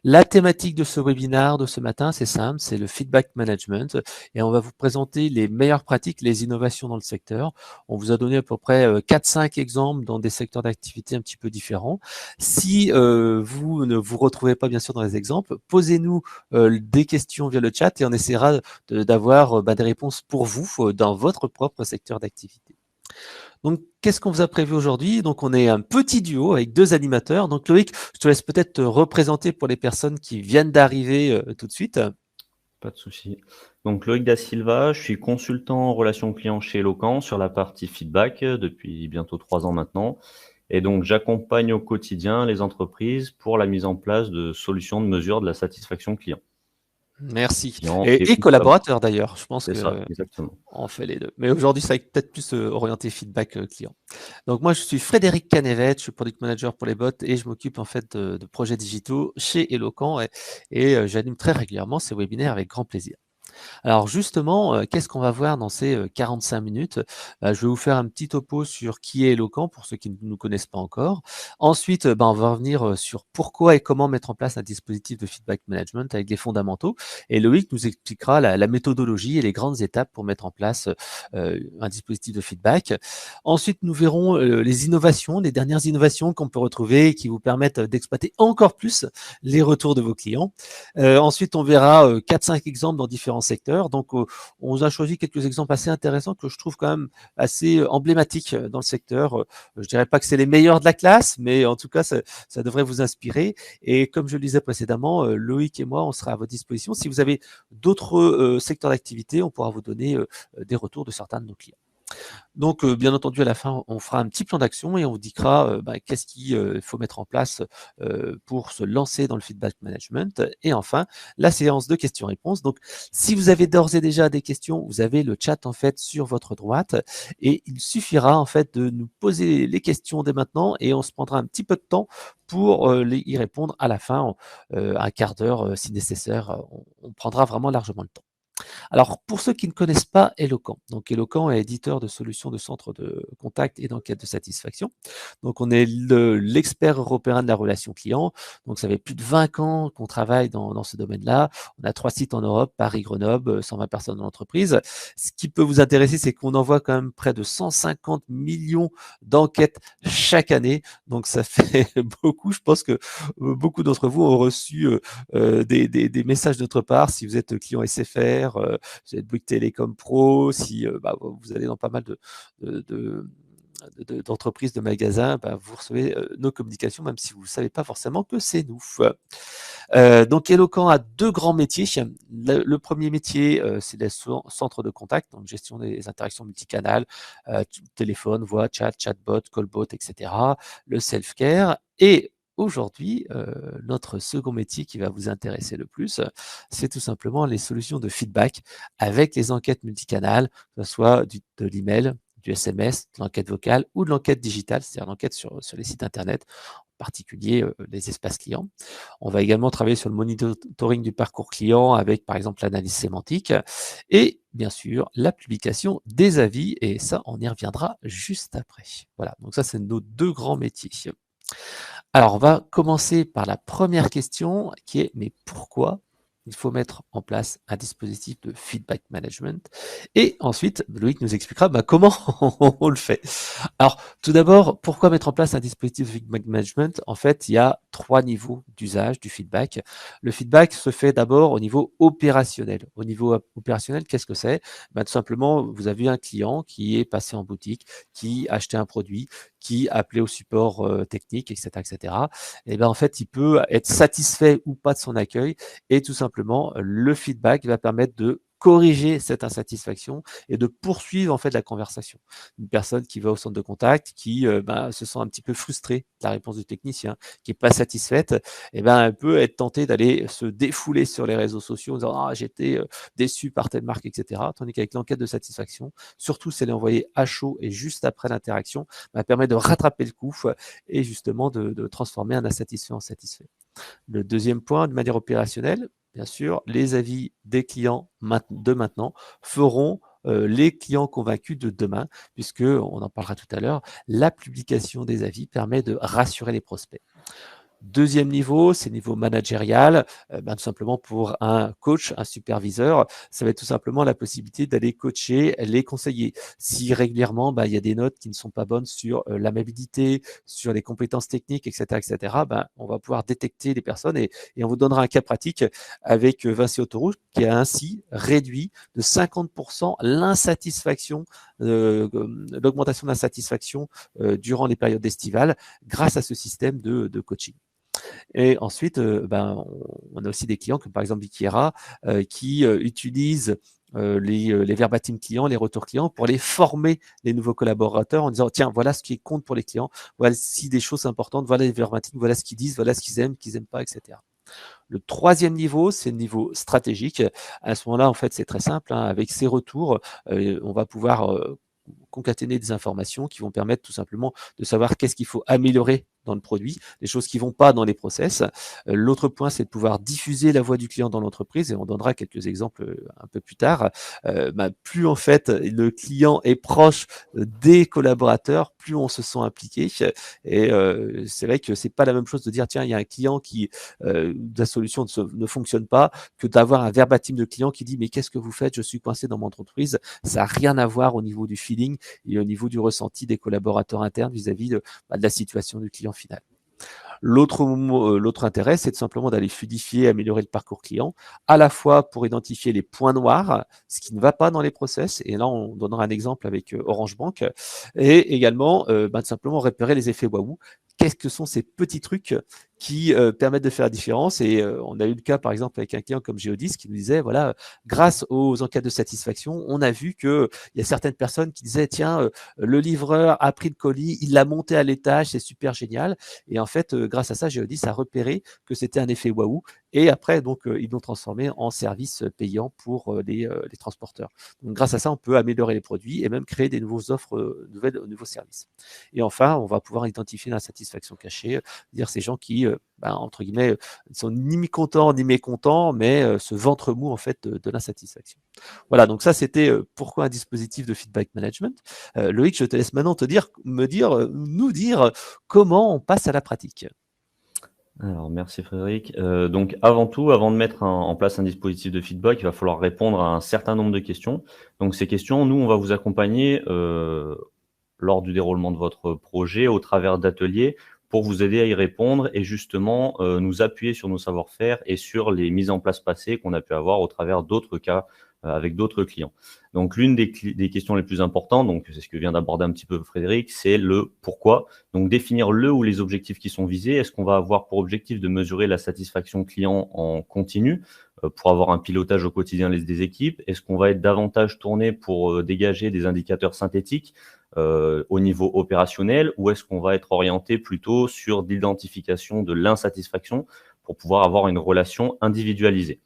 La thématique de ce webinaire de ce matin, c'est simple, c'est le feedback management et on va vous présenter les meilleures pratiques, les innovations dans le secteur. On vous a donné à peu près 4-5 exemples dans des secteurs d'activité un petit peu différents. Si vous ne vous retrouvez pas bien sûr dans les exemples, posez-nous des questions via le chat et on essaiera d'avoir des réponses pour vous dans votre propre secteur d'activité. Donc, qu'est-ce qu'on vous a prévu aujourd'hui? Donc, on est un petit duo avec 2 animateurs. Donc, Loïc, je te laisse peut-être te représenter pour les personnes qui viennent d'arriver tout de suite. Pas de souci. Donc Loïc Da Silva, je suis consultant en relations clients chez Eloquent sur la partie feedback depuis bientôt 3 ans maintenant. Et donc j'accompagne au quotidien les entreprises pour la mise en place de solutions de mesure de la satisfaction client. Merci. Client Et ou collaborateur. collaborateur d'ailleurs, je pense C'est ça, que exactement. on fait les deux. Mais aujourd'hui, ça va être peut-être plus orienté feedback client. Donc moi, je suis Frédéric Canevet, je suis product manager pour les bots et je m'occupe en fait de projets digitaux chez Eloquent et j'anime très régulièrement ces webinaires avec grand plaisir. Alors justement, qu'est-ce qu'on va voir dans ces 45 minutes? Je vais vous faire un petit topo sur qui est Eloquent pour ceux qui ne nous connaissent pas encore. Ensuite, on va revenir sur pourquoi et comment mettre en place un dispositif de feedback management avec les fondamentaux. Et Loïc nous expliquera la méthodologie et les grandes étapes pour mettre en place un dispositif de feedback. Ensuite, nous verrons les innovations, les dernières innovations qu'on peut retrouver et qui vous permettent d'exploiter encore plus les retours de vos clients. Ensuite, on verra 4-5 exemples dans différents secteurs. Donc, on vous a choisi quelques exemples assez intéressants que je trouve quand même assez emblématiques dans le secteur. Je dirais pas que c'est les meilleurs de la classe, mais en tout cas, ça devrait vous inspirer. Et comme je le disais précédemment, Loïc et moi, on sera à votre disposition. Si vous avez d'autres secteurs d'activité, on pourra vous donner des retours de certains de nos clients. Donc, bien entendu, à la fin, on fera un petit plan d'action et on vous dira qu'est-ce qu'il faut mettre en place pour se lancer dans le feedback management. Et enfin, la séance de questions-réponses. Donc, si vous avez d'ores et déjà des questions, vous avez le chat en fait sur votre droite et il suffira en fait de nous poser les questions dès maintenant et on se prendra un petit peu de temps pour y répondre à la fin, un quart d'heure si nécessaire. On prendra vraiment largement le temps. Alors, pour ceux qui ne connaissent pas Eloquent, donc Eloquent est éditeur de solutions de centres de contact et d'enquête de satisfaction. Donc, on est l'expert européen de la relation client. Donc, ça fait plus de 20 ans qu'on travaille dans ce domaine-là. On a 3 sites en Europe, Paris, Grenoble, 120 personnes dans l'entreprise. Ce qui peut vous intéresser, c'est qu'on envoie quand même près de 150 millions d'enquêtes chaque année. Donc, ça fait beaucoup. Je pense que beaucoup d'entre vous ont reçu des messages de notre part. Si vous êtes client SFR, vous êtes Bouygues Télécom Pro, si vous allez dans pas mal d'entreprises, de magasins, vous recevez nos communications, même si vous ne savez pas forcément que c'est nous. Donc Eloquent a 2 grands métiers. Le premier métier, c'est les centres de contact, donc gestion des interactions multicanales, téléphone, voix, chat, chatbot, callbot, etc. Le self-care et aujourd'hui, notre second métier qui va vous intéresser le plus, c'est tout simplement les solutions de feedback avec les enquêtes multicanales, que ce soit de l'email, du SMS, de l'enquête vocale ou de l'enquête digitale, c'est-à-dire l'enquête sur les sites internet, en particulier les espaces clients. On va également travailler sur le monitoring du parcours client avec par exemple l'analyse sémantique et bien sûr la publication des avis et ça on y reviendra juste après. Voilà, donc ça c'est nos 2 grands métiers. Alors, on va commencer par la première question qui est mais pourquoi il faut mettre en place un dispositif de feedback management? Et ensuite, Loïc nous expliquera comment on le fait. Alors, tout d'abord, pourquoi mettre en place un dispositif de feedback management? En fait, il y a 3 niveaux d'usage du feedback. Le feedback se fait d'abord au niveau opérationnel. Au niveau opérationnel, qu'est-ce que c'est? Tout simplement, vous avez un client qui est passé en boutique, qui a acheté un produit, qui appelait au support technique, etc., etc. Et ben en fait, il peut être satisfait ou pas de son accueil, et tout simplement, le feedback va permettre de corriger cette insatisfaction et de poursuivre en fait la conversation. Une personne qui va au centre de contact, qui se sent un petit peu frustrée de la réponse du technicien, qui est pas satisfaite, et ben elle peut être tentée d'aller se défouler sur les réseaux sociaux en disant ah j'étais déçu par telle marque, etc. Tandis qu'avec l'enquête de satisfaction, surtout si elle est envoyée à chaud et juste après l'interaction, permet de rattraper le coup et justement de transformer un insatisfait en satisfait. Le deuxième point, de manière opérationnelle, bien sûr, les avis des clients de maintenant feront les clients convaincus de demain, puisque, on en parlera tout à l'heure, la publication des avis permet de rassurer les prospects. Deuxième niveau, c'est niveau managérial, tout simplement pour un coach, un superviseur, ça va être tout simplement la possibilité d'aller coacher les conseillers. Si régulièrement, il y a des notes qui ne sont pas bonnes sur l'amabilité, sur les compétences techniques, etc., etc., on va pouvoir détecter les personnes et on vous donnera un cas pratique avec Vinci Autoroute qui a ainsi réduit de 50% l'insatisfaction, l'augmentation de l'insatisfaction durant les périodes estivales grâce à ce système de coaching. Et ensuite, on a aussi des clients comme par exemple Vikiera qui utilisent les verbatim clients, les retours clients pour les former les nouveaux collaborateurs en disant tiens, voilà ce qui compte pour les clients, voici des choses importantes, voilà les verbatim, voilà ce qu'ils disent, voilà ce qu'ils aiment pas, etc. Le troisième niveau, c'est le niveau stratégique. À ce moment-là, en fait, c'est très simple. Avec ces retours, on va pouvoir concaténer des informations qui vont permettre tout simplement de savoir qu'est-ce qu'il faut améliorer dans le produit, les choses qui ne vont pas dans les process. L'autre point, c'est de pouvoir diffuser la voix du client dans l'entreprise et on donnera quelques exemples un peu plus tard. Plus en fait le client est proche des collaborateurs, plus on se sent impliqué. Et c'est vrai que c'est pas la même chose de dire tiens, il y a un client qui la solution ne fonctionne pas que d'avoir un verbatim de client qui dit mais qu'est-ce que vous faites, je suis coincé dans mon entreprise. Ça n'a rien à voir au niveau du feeling et au niveau du ressenti des collaborateurs internes vis-à-vis de la situation du client final. L'autre intérêt, c'est tout simplement d'aller fluidifier, améliorer le parcours client, à la fois pour identifier les points noirs, ce qui ne va pas dans les process, et là on donnera un exemple avec Orange Bank, et également tout simplement repérer les effets waouh. Qu'est-ce que sont ces petits trucs qui permettent de faire la différence? Et on a eu le cas, par exemple, avec un client comme Geodis qui nous disait, voilà, grâce aux enquêtes de satisfaction, on a vu qu'il y a certaines personnes qui disaient, tiens, le livreur a pris le colis, il l'a monté à l'étage, c'est super génial. Et en fait, grâce à ça, Geodis a repéré que c'était un effet waouh. Et après, donc, ils l'ont transformé en service payant pour les transporteurs. Donc, grâce à ça, on peut améliorer les produits et même créer des nouveaux offres, nouveaux services. Et enfin, on va pouvoir identifier l'insatisfaction cachée, dire ces gens qui, entre guillemets, ne sont ni mi-contents ni mécontents, mais ce ventre mou en fait de l'insatisfaction. Voilà, donc ça c'était pourquoi un dispositif de feedback management. Loïc, je te laisse maintenant nous dire comment on passe à la pratique. Alors, merci Frédéric. Donc, avant tout, avant de mettre en place un dispositif de feedback, il va falloir répondre à un certain nombre de questions. Donc, ces questions, nous, on va vous accompagner lors du déroulement de votre projet au travers d'ateliers pour vous aider à y répondre et justement nous appuyer sur nos savoir-faire et sur les mises en place passées qu'on a pu avoir au travers d'autres cas avec d'autres clients. Donc, l'une des questions les plus importantes, donc c'est ce que vient d'aborder un petit peu Frédéric, c'est le pourquoi. Donc, définir le ou les objectifs qui sont visés. Est-ce qu'on va avoir pour objectif de mesurer la satisfaction client en continu pour avoir un pilotage au quotidien des équipes? Est-ce qu'on va être davantage tourné pour dégager des indicateurs synthétiques au niveau opérationnel, ou est-ce qu'on va être orienté plutôt sur l'identification de l'insatisfaction pour pouvoir avoir une relation individualisée?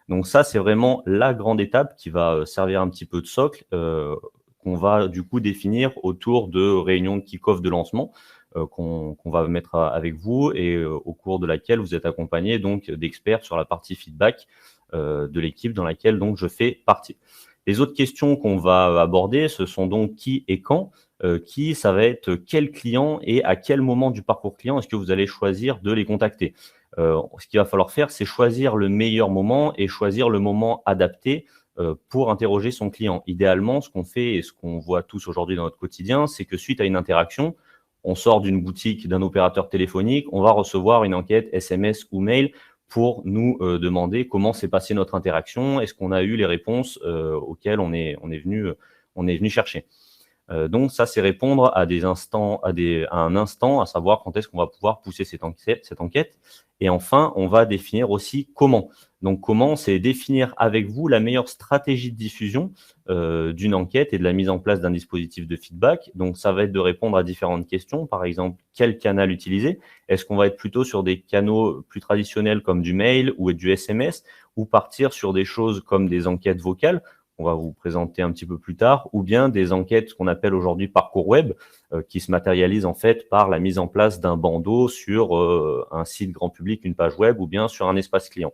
Donc ça, c'est vraiment la grande étape qui va servir un petit peu de socle qu'on va du coup définir autour de réunions de kick-off de lancement qu'on va mettre avec vous et au cours de laquelle vous êtes accompagné donc d'experts sur la partie feedback de l'équipe dans laquelle donc je fais partie. Les autres questions qu'on va aborder, ce sont donc qui et quand. Qui, ça va être quel client et à quel moment du parcours client est-ce que vous allez choisir de les contacter. Ce qu'il va falloir faire, c'est choisir le meilleur moment et choisir le moment adapté pour interroger son client. Idéalement, ce qu'on fait et ce qu'on voit tous aujourd'hui dans notre quotidien, c'est que suite à une interaction, on sort d'une boutique, d'un opérateur téléphonique, on va recevoir une enquête SMS ou mail pour nous demander comment s'est passée notre interaction, est-ce qu'on a eu les réponses auxquelles on est venu chercher. Donc ça, c'est répondre à un instant, à savoir quand est-ce qu'on va pouvoir pousser cette enquête. Et enfin, on va définir aussi comment. Donc comment, c'est définir avec vous la meilleure stratégie de diffusion d'une enquête et de la mise en place d'un dispositif de feedback. Donc ça va être de répondre à différentes questions. Par exemple, quel canal utiliser? Est-ce qu'on va être plutôt sur des canaux plus traditionnels comme du mail ou du SMS, ou partir sur des choses comme des enquêtes vocales? On va vous présenter un petit peu plus tard, ou bien des enquêtes qu'on appelle aujourd'hui parcours web, qui se matérialisent en fait par la mise en place d'un bandeau sur un site grand public, une page web, ou bien sur un espace client.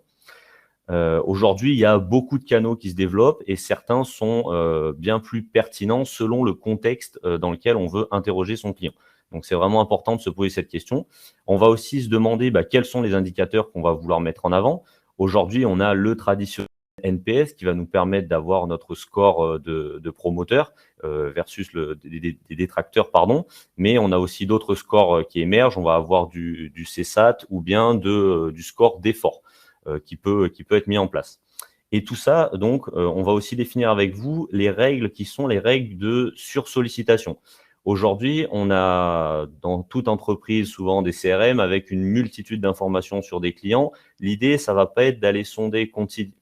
Aujourd'hui, il y a beaucoup de canaux qui se développent et certains sont bien plus pertinents selon le contexte dans lequel on veut interroger son client. Donc, c'est vraiment important de se poser cette question. On va aussi se demander quels sont les indicateurs qu'on va vouloir mettre en avant. Aujourd'hui, on a le traditionnel NPS qui va nous permettre d'avoir notre score de promoteur versus des détracteurs, pardon. Mais on a aussi d'autres scores qui émergent. On va avoir du CSAT ou bien du score d'effort qui peut être mis en place. Et tout ça, donc, on va aussi définir avec vous les règles qui sont les règles de sursollicitation. Aujourd'hui, on a dans toute entreprise souvent des CRM avec une multitude d'informations sur des clients. L'idée, ça va pas être d'aller sonder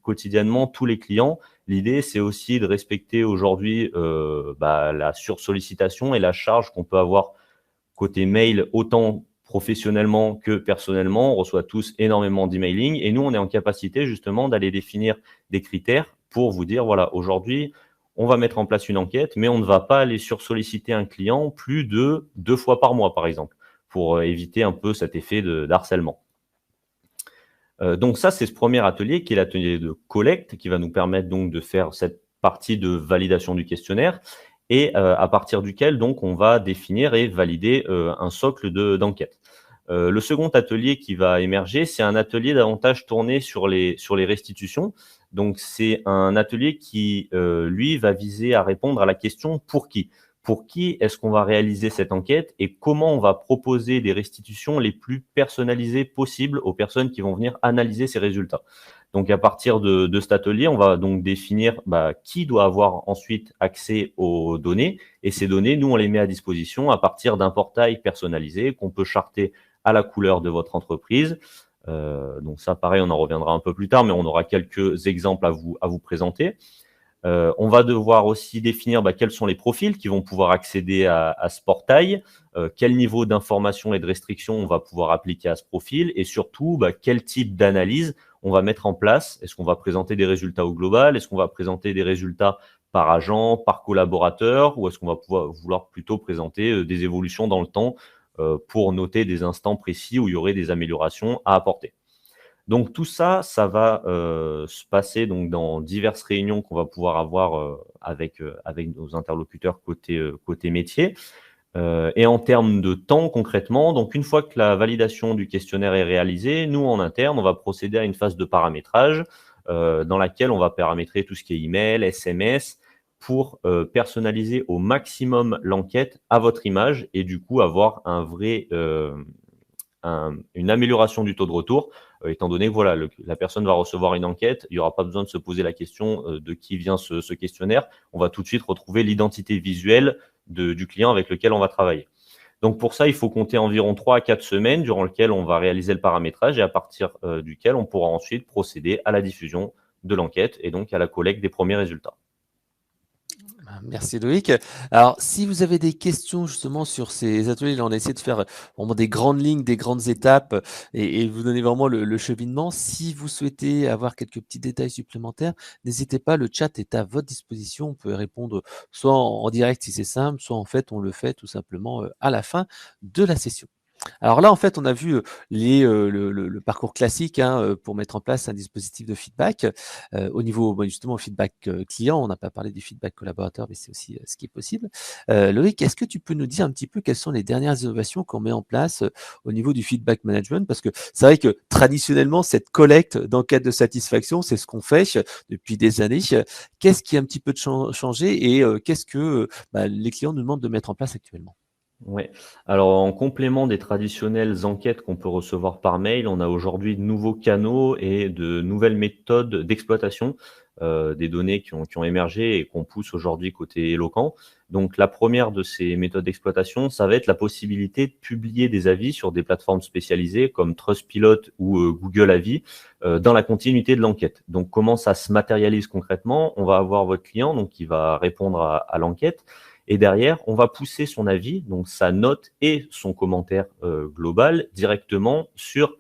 quotidiennement tous les clients. L'idée, c'est aussi de respecter aujourd'hui la sursollicitation et la charge qu'on peut avoir côté mail, autant professionnellement que personnellement. On reçoit tous énormément d'emailing et nous, on est en capacité justement d'aller définir des critères pour vous dire, voilà, aujourd'hui, on va mettre en place une enquête, mais on ne va pas aller sursolliciter un client plus de 2 fois par mois, par exemple, pour éviter un peu cet effet d'harcèlement. Donc ça, c'est ce premier atelier qui est l'atelier de collecte qui va nous permettre donc de faire cette partie de validation du questionnaire et à partir duquel donc on va définir et valider un socle d'enquête. Le second atelier qui va émerger, c'est un atelier davantage tourné sur les restitutions. Donc, c'est un atelier qui, lui, va viser à répondre à la question « pour qui ?» Pour qui est-ce qu'on va réaliser cette enquête et comment on va proposer des restitutions les plus personnalisées possibles aux personnes qui vont venir analyser ces résultats. Donc, à partir de cet atelier, on va donc définir qui doit avoir ensuite accès aux données. Et ces données, nous, on les met à disposition à partir d'un portail personnalisé qu'on peut charter à la couleur de votre entreprise. Donc ça, pareil, on en reviendra un peu plus tard, mais on aura quelques exemples à vous présenter. On va devoir aussi définir quels sont les profils qui vont pouvoir accéder à ce portail, quel niveau d'information et de restriction on va pouvoir appliquer à ce profil, et surtout, quel type d'analyse on va mettre en place. Est-ce qu'on va présenter des résultats au global? Est-ce qu'on va présenter des résultats par agent, par collaborateur, ou est-ce qu'on va vouloir plutôt présenter des évolutions dans le temps pour noter des instants précis où il y aurait des améliorations à apporter. Donc tout ça, ça va se passer donc dans diverses réunions qu'on va pouvoir avoir avec nos interlocuteurs côté métier. Et en termes de temps concrètement, donc une fois que la validation du questionnaire est réalisée, nous en interne, on va procéder à une phase de paramétrage dans laquelle on va paramétrer tout ce qui est email, SMS, pour personnaliser au maximum l'enquête à votre image et du coup avoir une amélioration du taux de retour, étant donné que voilà, la personne va recevoir une enquête, il n'y aura pas besoin de se poser la question de qui vient ce questionnaire, on va tout de suite retrouver l'identité visuelle du client avec lequel on va travailler. Donc pour ça, il faut compter environ 3 à 4 semaines durant lesquelles on va réaliser le paramétrage et à partir duquel on pourra ensuite procéder à la diffusion de l'enquête et donc à la collecte des premiers résultats. Merci Loïc. Alors, si vous avez des questions justement sur ces ateliers, là, on a essayé de faire vraiment des grandes lignes, des grandes étapes et vous donner vraiment le cheminement. Si vous souhaitez avoir quelques petits détails supplémentaires, n'hésitez pas, le chat est à votre disposition. On peut répondre soit en direct si c'est simple, soit en fait on le fait tout simplement à la fin de la session. Alors là, en fait, on a vu le parcours classique pour mettre en place un dispositif de feedback. Au niveau justement feedback client, on n'a pas parlé du feedback collaborateur, mais c'est aussi ce qui est possible. Loïc, est-ce que tu peux nous dire un petit peu quelles sont les dernières innovations qu'on met en place au niveau du feedback management? Parce que c'est vrai que traditionnellement, cette collecte d'enquête de satisfaction, c'est ce qu'on fait depuis des années. Qu'est-ce qui a un petit peu changé et qu'est-ce que les clients nous demandent de mettre en place actuellement? Oui. Alors, en complément des traditionnelles enquêtes qu'on peut recevoir par mail, on a aujourd'hui de nouveaux canaux et de nouvelles méthodes d'exploitation des données qui ont émergé et qu'on pousse aujourd'hui côté Eloquent. Donc, la première de ces méthodes d'exploitation, ça va être la possibilité de publier des avis sur des plateformes spécialisées comme Trustpilot ou Google Avis dans la continuité de l'enquête. Donc, comment ça se matérialise concrètement? On va avoir votre client donc qui va répondre à l'enquête. Et derrière, on va pousser son avis, donc sa note et son commentaire global directement sur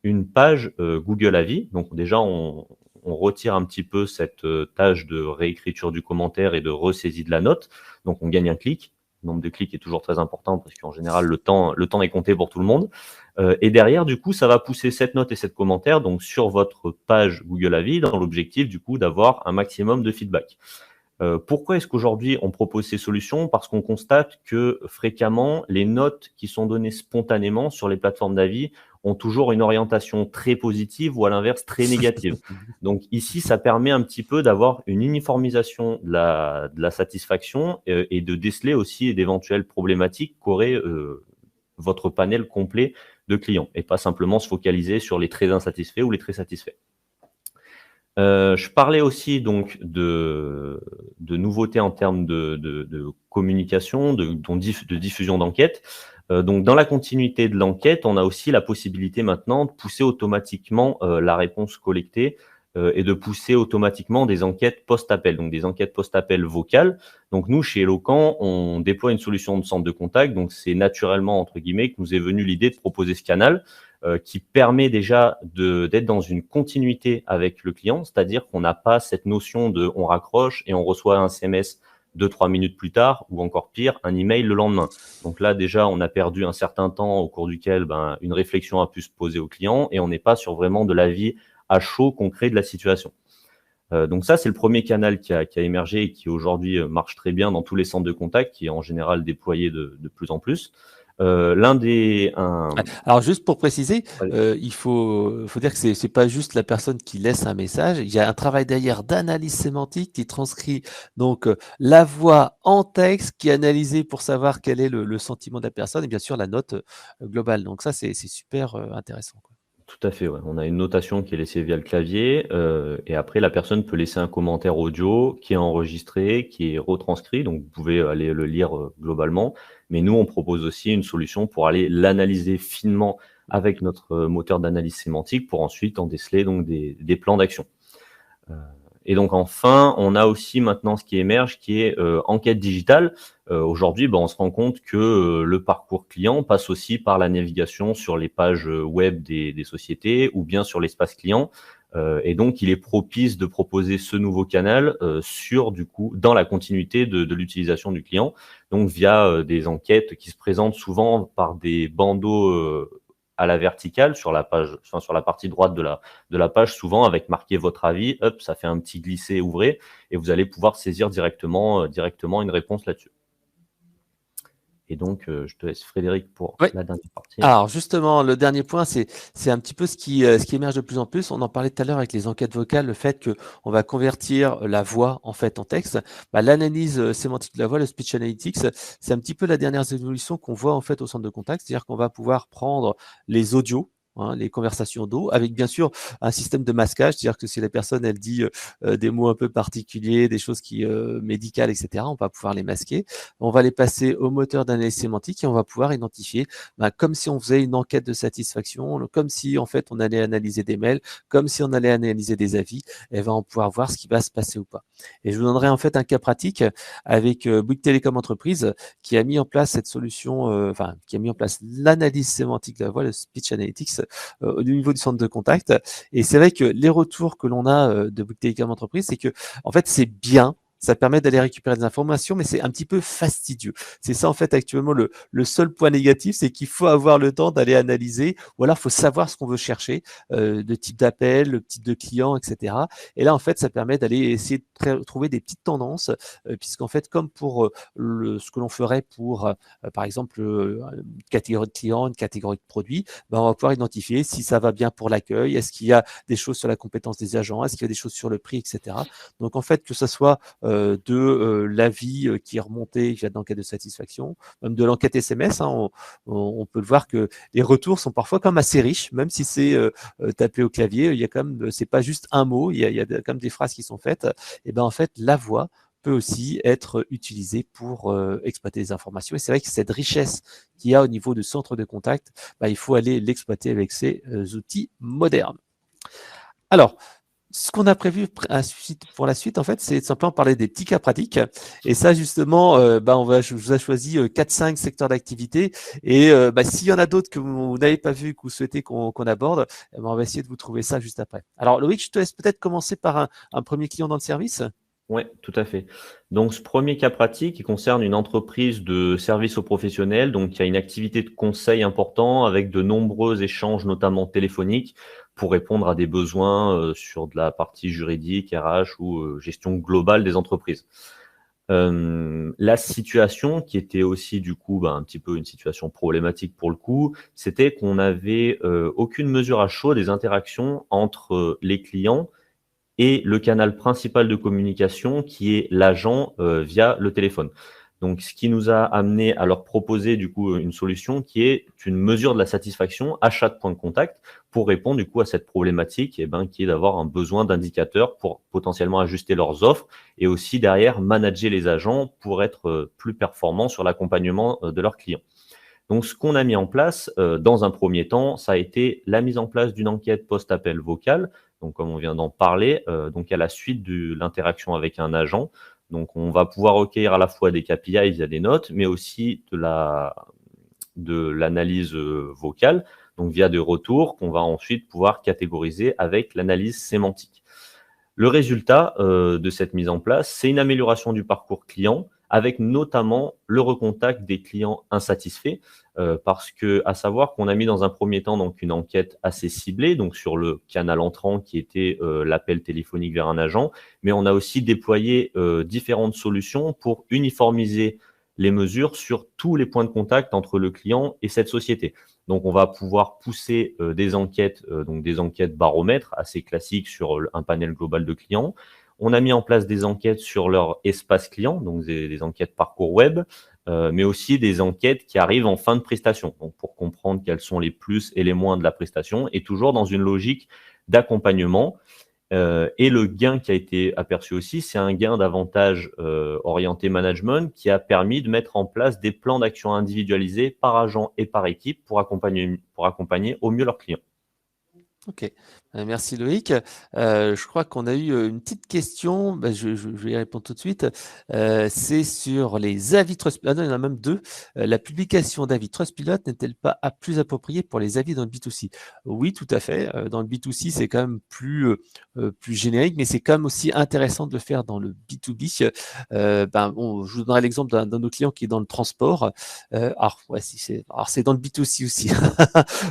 une page Google Avis. Donc déjà, on retire un petit peu cette tâche de réécriture du commentaire et de ressaisie de la note. Donc on gagne un clic. Le nombre de clics est toujours très important parce qu'en général, le temps est compté pour tout le monde. Et derrière, du coup, ça va pousser cette note et cette commentaire donc sur votre page Google Avis dans l'objectif du coup d'avoir un maximum de feedback. Pourquoi est-ce qu'aujourd'hui on propose ces solutions? Parce qu'on constate que fréquemment, les notes qui sont données spontanément sur les plateformes d'avis ont toujours une orientation très positive ou à l'inverse très négative. Donc ici, ça permet un petit peu d'avoir une uniformisation de la satisfaction et de déceler aussi d'éventuelles problématiques qu'aurait votre panel complet de clients et pas simplement se focaliser sur les très insatisfaits ou les très satisfaits. Je parlais aussi donc de nouveautés en termes de communication, de diffusion d'enquête. Donc dans la continuité de l'enquête, on a aussi la possibilité maintenant de pousser automatiquement la réponse collectée et de pousser automatiquement des enquêtes post-appel, donc des enquêtes post-appel vocales. Donc nous, chez Eloquent, on déploie une solution de centre de contact, donc c'est naturellement, entre guillemets, que nous est venue l'idée de proposer ce canal qui permet déjà d'être dans une continuité avec le client, c'est-à-dire qu'on n'a pas cette notion de on raccroche et on reçoit un SMS 2-3 minutes plus tard, ou encore pire, un email le lendemain. Donc là, déjà, on a perdu un certain temps au cours duquel une réflexion a pu se poser au client et on n'est pas sur vraiment de l'avis à chaud concret de la situation. Donc ça, c'est le premier canal qui a émergé et qui aujourd'hui marche très bien dans tous les centres de contact, qui est en général déployé de plus en plus. Alors juste pour préciser, il faut dire que c'est pas juste la personne qui laisse un message. Il y a un travail derrière d'analyse sémantique qui transcrit donc la voix en texte, qui est analysée pour savoir quel est le sentiment de la personne et bien sûr la note globale. Donc ça, c'est super intéressant, quoi. Tout à fait, ouais. On a une notation qui est laissée via le clavier et après la personne peut laisser un commentaire audio qui est enregistré, qui est retranscrit, donc vous pouvez aller le lire globalement. Mais nous, on propose aussi une solution pour aller l'analyser finement avec notre moteur d'analyse sémantique pour ensuite en déceler donc des plans d'action. Et donc enfin, on a aussi maintenant ce qui émerge, qui est enquête digitale. Aujourd'hui, on se rend compte que le parcours client passe aussi par la navigation sur les pages web des sociétés ou bien sur l'espace client. Et donc, il est propice de proposer ce nouveau canal dans la continuité de l'utilisation du client, donc via des enquêtes qui se présentent souvent par des bandeaux à la verticale sur la page, enfin, sur la partie droite de la page, souvent avec marqué votre avis. Hop, ça fait un petit glisser ouvré et vous allez pouvoir saisir directement une réponse là-dessus. Et donc, je te laisse Frédéric pour la dernière partie. Alors justement, le dernier point, c'est un petit peu ce qui émerge de plus en plus. On en parlait tout à l'heure avec les enquêtes vocales, le fait qu'on va convertir la voix en fait en texte. L'analyse sémantique de la voix, le speech analytics, c'est un petit peu la dernière évolution qu'on voit en fait au centre de contact, c'est-à-dire qu'on va pouvoir prendre les audios, les conversations d'eau, avec bien sûr un système de masquage, c'est-à-dire que si la personne elle dit des mots un peu particuliers, des choses qui médicales, etc., on va pouvoir les masquer. On va les passer au moteur d'analyse sémantique et on va pouvoir identifier, comme si on faisait une enquête de satisfaction, comme si en fait on allait analyser des mails, comme si on allait analyser des avis, et on va pouvoir voir ce qui va se passer ou pas. Et je vous donnerai en fait un cas pratique avec Bouygues Télécom Entreprise qui a mis en place cette solution, qui a mis en place l'analyse sémantique de la voix, le speech analytics, au niveau du centre de contact. Et c'est vrai que les retours que l'on a de Bouygues Télécom Entreprise, c'est que en fait c'est bien. Ça permet d'aller récupérer des informations, mais c'est un petit peu fastidieux. C'est ça, en fait, actuellement, le seul point négatif, c'est qu'il faut avoir le temps d'aller analyser, ou alors il faut savoir ce qu'on veut chercher, le type d'appel, le type de client, etc. Et là, en fait, ça permet d'aller essayer de trouver des petites tendances, puisqu'en fait, comme pour ce que l'on ferait pour, par exemple, une catégorie de clients, une catégorie de produits, on va pouvoir identifier si ça va bien pour l'accueil, est-ce qu'il y a des choses sur la compétence des agents, est-ce qu'il y a des choses sur le prix, etc. Donc, en fait, que ce soit de l'avis qui est remonté via de l'enquête de satisfaction, même de l'enquête SMS. On peut le voir que les retours sont parfois comme assez riches, même si c'est tapé au clavier. Il y a quand même, c'est pas juste un mot, il y a quand même des phrases qui sont faites. Et en fait, la voix peut aussi être utilisée pour exploiter les informations. Et c'est vrai que cette richesse qu'il y a au niveau du centre de contact, il faut aller l'exploiter avec ces outils modernes. Alors, ce qu'on a prévu pour la suite, en fait, c'est simplement parler des petits cas pratiques. Et ça, justement, je vous ai choisi 4-5 secteurs d'activité. Et s'il y en a d'autres que vous n'avez pas vu, que vous souhaitez qu'on aborde, on va essayer de vous trouver ça juste après. Alors, Loïc, je te laisse peut-être commencer par un premier client dans le service. Oui, tout à fait. Donc, ce premier cas pratique, il concerne une entreprise de services aux professionnels, donc qui a une activité de conseil important avec de nombreux échanges, notamment téléphoniques, pour répondre à des besoins sur de la partie juridique, RH ou gestion globale des entreprises. La situation qui était aussi du coup un petit peu une situation problématique pour le coup, c'était qu'on n'avait aucune mesure à chaud des interactions entre les clients et le canal principal de communication qui est l'agent via le téléphone. Donc, ce qui nous a amené à leur proposer du coup une solution qui est une mesure de la satisfaction à chaque point de contact pour répondre du coup à cette problématique, qui est d'avoir un besoin d'indicateurs pour potentiellement ajuster leurs offres et aussi derrière manager les agents pour être plus performants sur l'accompagnement de leurs clients. Donc, ce qu'on a mis en place dans un premier temps, ça a été la mise en place d'une enquête post-appel vocal. Donc, comme on vient d'en parler, donc à la suite de l'interaction avec un agent. Donc, on va pouvoir recueillir à la fois des KPI via des notes, mais aussi de l'analyse vocale, donc via des retours qu'on va ensuite pouvoir catégoriser avec l'analyse sémantique. Le résultat de cette mise en place, c'est une amélioration du parcours client, avec notamment le recontact des clients insatisfaits, parce que à savoir qu'on a mis dans un premier temps donc une enquête assez ciblée, donc sur le canal entrant qui était l'appel téléphonique vers un agent, mais on a aussi déployé différentes solutions pour uniformiser les mesures sur tous les points de contact entre le client et cette société. Donc, on va pouvoir pousser des enquêtes, donc des enquêtes baromètres assez classiques sur un panel global de clients. On a mis en place des enquêtes sur leur espace client, donc des enquêtes parcours web, mais aussi des enquêtes qui arrivent en fin de prestation, donc pour comprendre quels sont les plus et les moins de la prestation, et toujours dans une logique d'accompagnement. Et le gain qui a été aperçu aussi, c'est un gain d'avantage orienté management qui a permis de mettre en place des plans d'action individualisés par agent et par équipe pour accompagner au mieux leurs clients. Ok, merci Loïc. Je crois qu'on a eu une petite question, je vais y répondre tout de suite. C'est sur les avis Trustpilot. Ah non, il y en a même deux. La publication d'avis Trustpilot n'est-elle pas plus appropriée pour les avis dans le B2C? Oui, tout à fait. Dans le B2C, c'est quand même plus générique, mais c'est quand même aussi intéressant de le faire dans le B2B. Je vous donnerai l'exemple d'un de nos clients qui est dans le transport. Alors c'est dans le B2C aussi.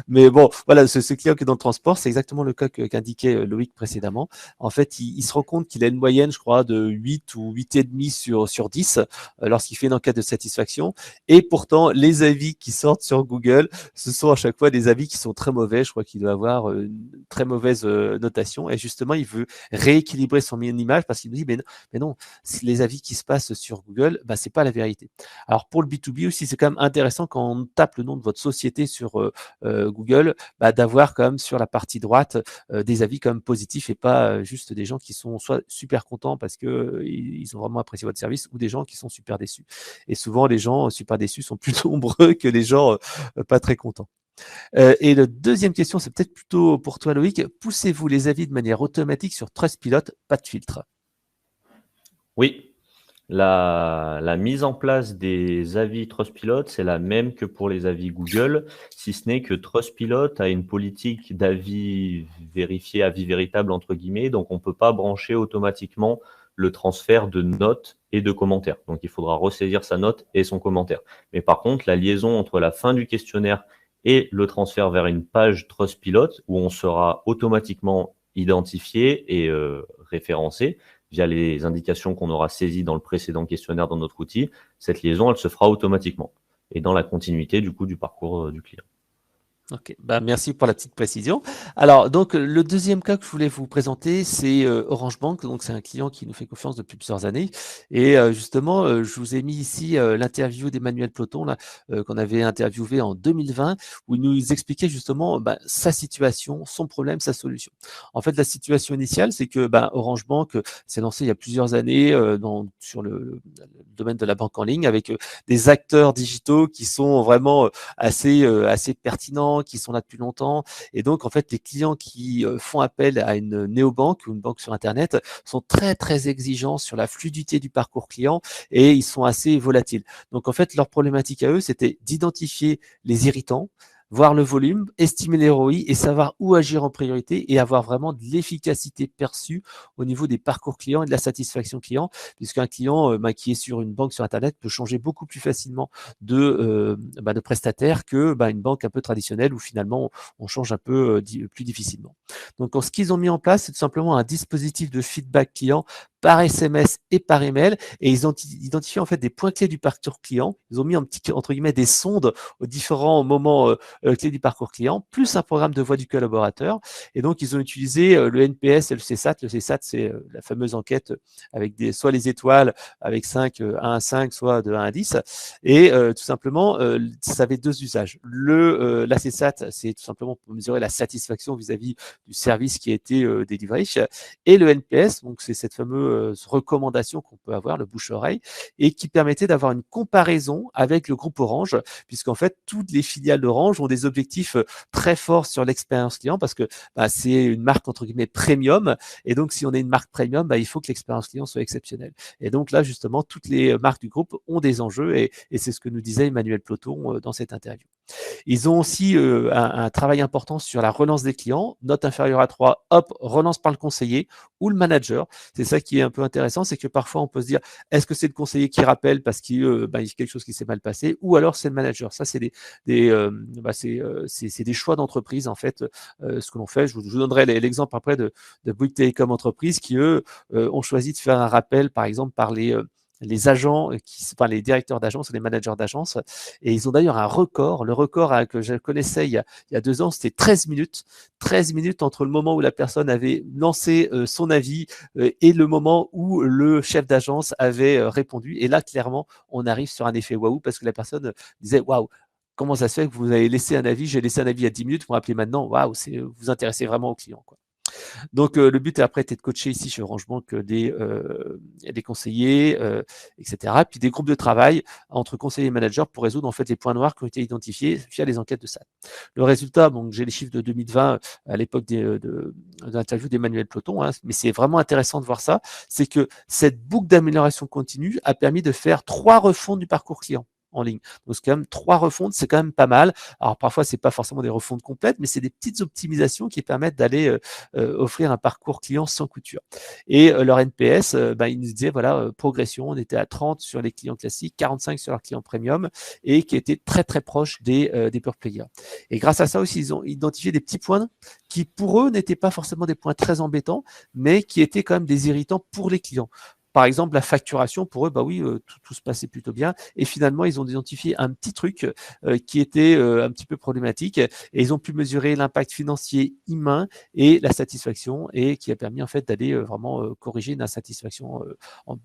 Mais bon, voilà, ce client qui est dans le transport, c'est exactement le cas qu'indiquait Loïc précédemment. En fait, il se rend compte qu'il a une moyenne, je crois, de 8 ou 8,5 sur 10 lorsqu'il fait une enquête de satisfaction. Et pourtant, les avis qui sortent sur Google, ce sont à chaque fois des avis qui sont très mauvais. Je crois qu'il doit avoir une très mauvaise notation. Et justement, il veut rééquilibrer son image parce qu'il me dit, mais non, les avis qui se passent sur Google, c'est pas la vérité. Alors, pour le B2B aussi, c'est quand même intéressant quand on tape le nom de votre société sur Google, d'avoir quand même sur la partie droite des avis quand même positifs et pas juste des gens qui sont soit super contents parce que ils ont vraiment apprécié votre service ou des gens qui sont super déçus. Et souvent, les gens super déçus sont plus nombreux que les gens pas très contents. Et la deuxième question, c'est peut-être plutôt pour toi, Loïc. Poussez-vous les avis de manière automatique sur Trustpilot, pas de filtre? Oui. La mise en place des avis Trustpilot, c'est la même que pour les avis Google, si ce n'est que Trustpilot a une politique d'avis vérifié, avis véritable entre guillemets, donc on ne peut pas brancher automatiquement le transfert de notes et de commentaires. Donc il faudra ressaisir sa note et son commentaire. Mais par contre, la liaison entre la fin du questionnaire et le transfert vers une page Trustpilot, où on sera automatiquement identifié et référencé, via les indications qu'on aura saisies dans le précédent questionnaire dans notre outil, cette liaison, elle se fera automatiquement et dans la continuité du coup du parcours du client. Ok, merci pour la petite précision. Alors, donc, le deuxième cas que je voulais vous présenter, c'est Orange Bank. Donc, c'est un client qui nous fait confiance depuis plusieurs années. Et justement, je vous ai mis ici l'interview d'Emmanuel Ploton, là, qu'on avait interviewé en 2020, où il nous expliquait justement sa situation, son problème, sa solution. En fait, la situation initiale, c'est que Orange Bank s'est lancé il y a plusieurs années sur le domaine de la banque en ligne avec des acteurs digitaux qui sont vraiment assez pertinents, qui sont là depuis longtemps. Et donc, en fait, les clients qui font appel à une néobanque ou une banque sur Internet sont très, très exigeants sur la fluidité du parcours client et ils sont assez volatiles. Donc, en fait, leur problématique à eux, c'était d'identifier les irritants, voir le volume, estimer les ROI et savoir où agir en priorité et avoir vraiment de l'efficacité perçue au niveau des parcours clients et de la satisfaction client, puisqu'un client qui est sur une banque sur Internet peut changer beaucoup plus facilement de prestataire que une banque un peu traditionnelle où finalement on change un peu plus difficilement. Donc, ce qu'ils ont mis en place, c'est tout simplement un dispositif de feedback client par SMS et par email, et ils ont identifié en fait des points clés du parcours client. Ils ont mis un petit entre guillemets des sondes aux différents moments clés du parcours client, plus un programme de voix du collaborateur. Et donc ils ont utilisé le NPS et le CSAT. Le CSAT, c'est la fameuse enquête avec soit les étoiles avec 5 1 à 5, soit de 1 à 10. Et tout simplement, ça avait deux usages. La CSAT, c'est tout simplement pour mesurer la satisfaction vis-à-vis du service qui a été délivré. Et le NPS, donc c'est cette fameuse recommandation qu'on peut avoir, le bouche-oreille, et qui permettait d'avoir une comparaison avec le groupe Orange, puisqu'en fait, toutes les filiales d'Orange ont des objectifs très forts sur l'expérience client, parce que c'est une marque entre guillemets premium, et donc si on est une marque premium, il faut que l'expérience client soit exceptionnelle. Et donc là, justement, toutes les marques du groupe ont des enjeux, et c'est ce que nous disait Emmanuel Ploton dans cette interview. Ils ont aussi un travail important sur la relance des clients, note inférieure à 3, hop, relance par le conseiller ou le manager. C'est ça qui est un peu intéressant, c'est que parfois on peut se dire, est-ce que c'est le conseiller qui rappelle parce qu'il y a quelque chose qui s'est mal passé, ou alors c'est le manager. Ça, c'est des choix d'entreprise, en fait, ce que l'on fait. Je vous donnerai l'exemple après de Bouygues Télécom Entreprises qui, eux, ont choisi de faire un rappel, par exemple, par les agents, les directeurs d'agence, les managers d'agence, et ils ont d'ailleurs un record. Le record que je connaissais il y a 2 ans, c'était 13 minutes. 13 minutes entre le moment où la personne avait lancé son avis et le moment où le chef d'agence avait répondu. Et là, clairement, on arrive sur un effet waouh, parce que la personne disait waouh. Comment ça se fait que vous avez laissé un avis? J'ai laissé un avis à 10 minutes, vous m'appelez maintenant. Waouh, vous vous intéressez vraiment au client, quoi. Donc, le but après était de coacher ici chez Orange Bank des conseillers, etc. Puis des groupes de travail entre conseillers et managers pour résoudre en fait les points noirs qui ont été identifiés via les enquêtes de SAT. Le résultat, donc j'ai les chiffres de 2020 à l'époque de l'interview d'Emmanuel Ploton, mais c'est vraiment intéressant de voir ça. C'est que cette boucle d'amélioration continue a permis de faire 3 refontes du parcours client en ligne. Donc, c'est quand même 3 refontes, c'est quand même pas mal. Alors, parfois, c'est pas forcément des refontes complètes, mais c'est des petites optimisations qui permettent d'aller offrir un parcours client sans couture. Et leur NPS, ils nous disaient, voilà, progression, on était à 30 sur les clients classiques, 45 sur leurs clients premium, et qui étaient très, très proches des pure players. Et grâce à ça aussi, ils ont identifié des petits points qui, pour eux, n'étaient pas forcément des points très embêtants, mais qui étaient quand même des irritants pour les clients. Par exemple, la facturation, pour eux, tout se passait plutôt bien. Et finalement, ils ont identifié un petit truc qui était un petit peu problématique. Et ils ont pu mesurer l'impact financier humain et la satisfaction, et qui a permis en fait d'aller vraiment corriger une insatisfaction,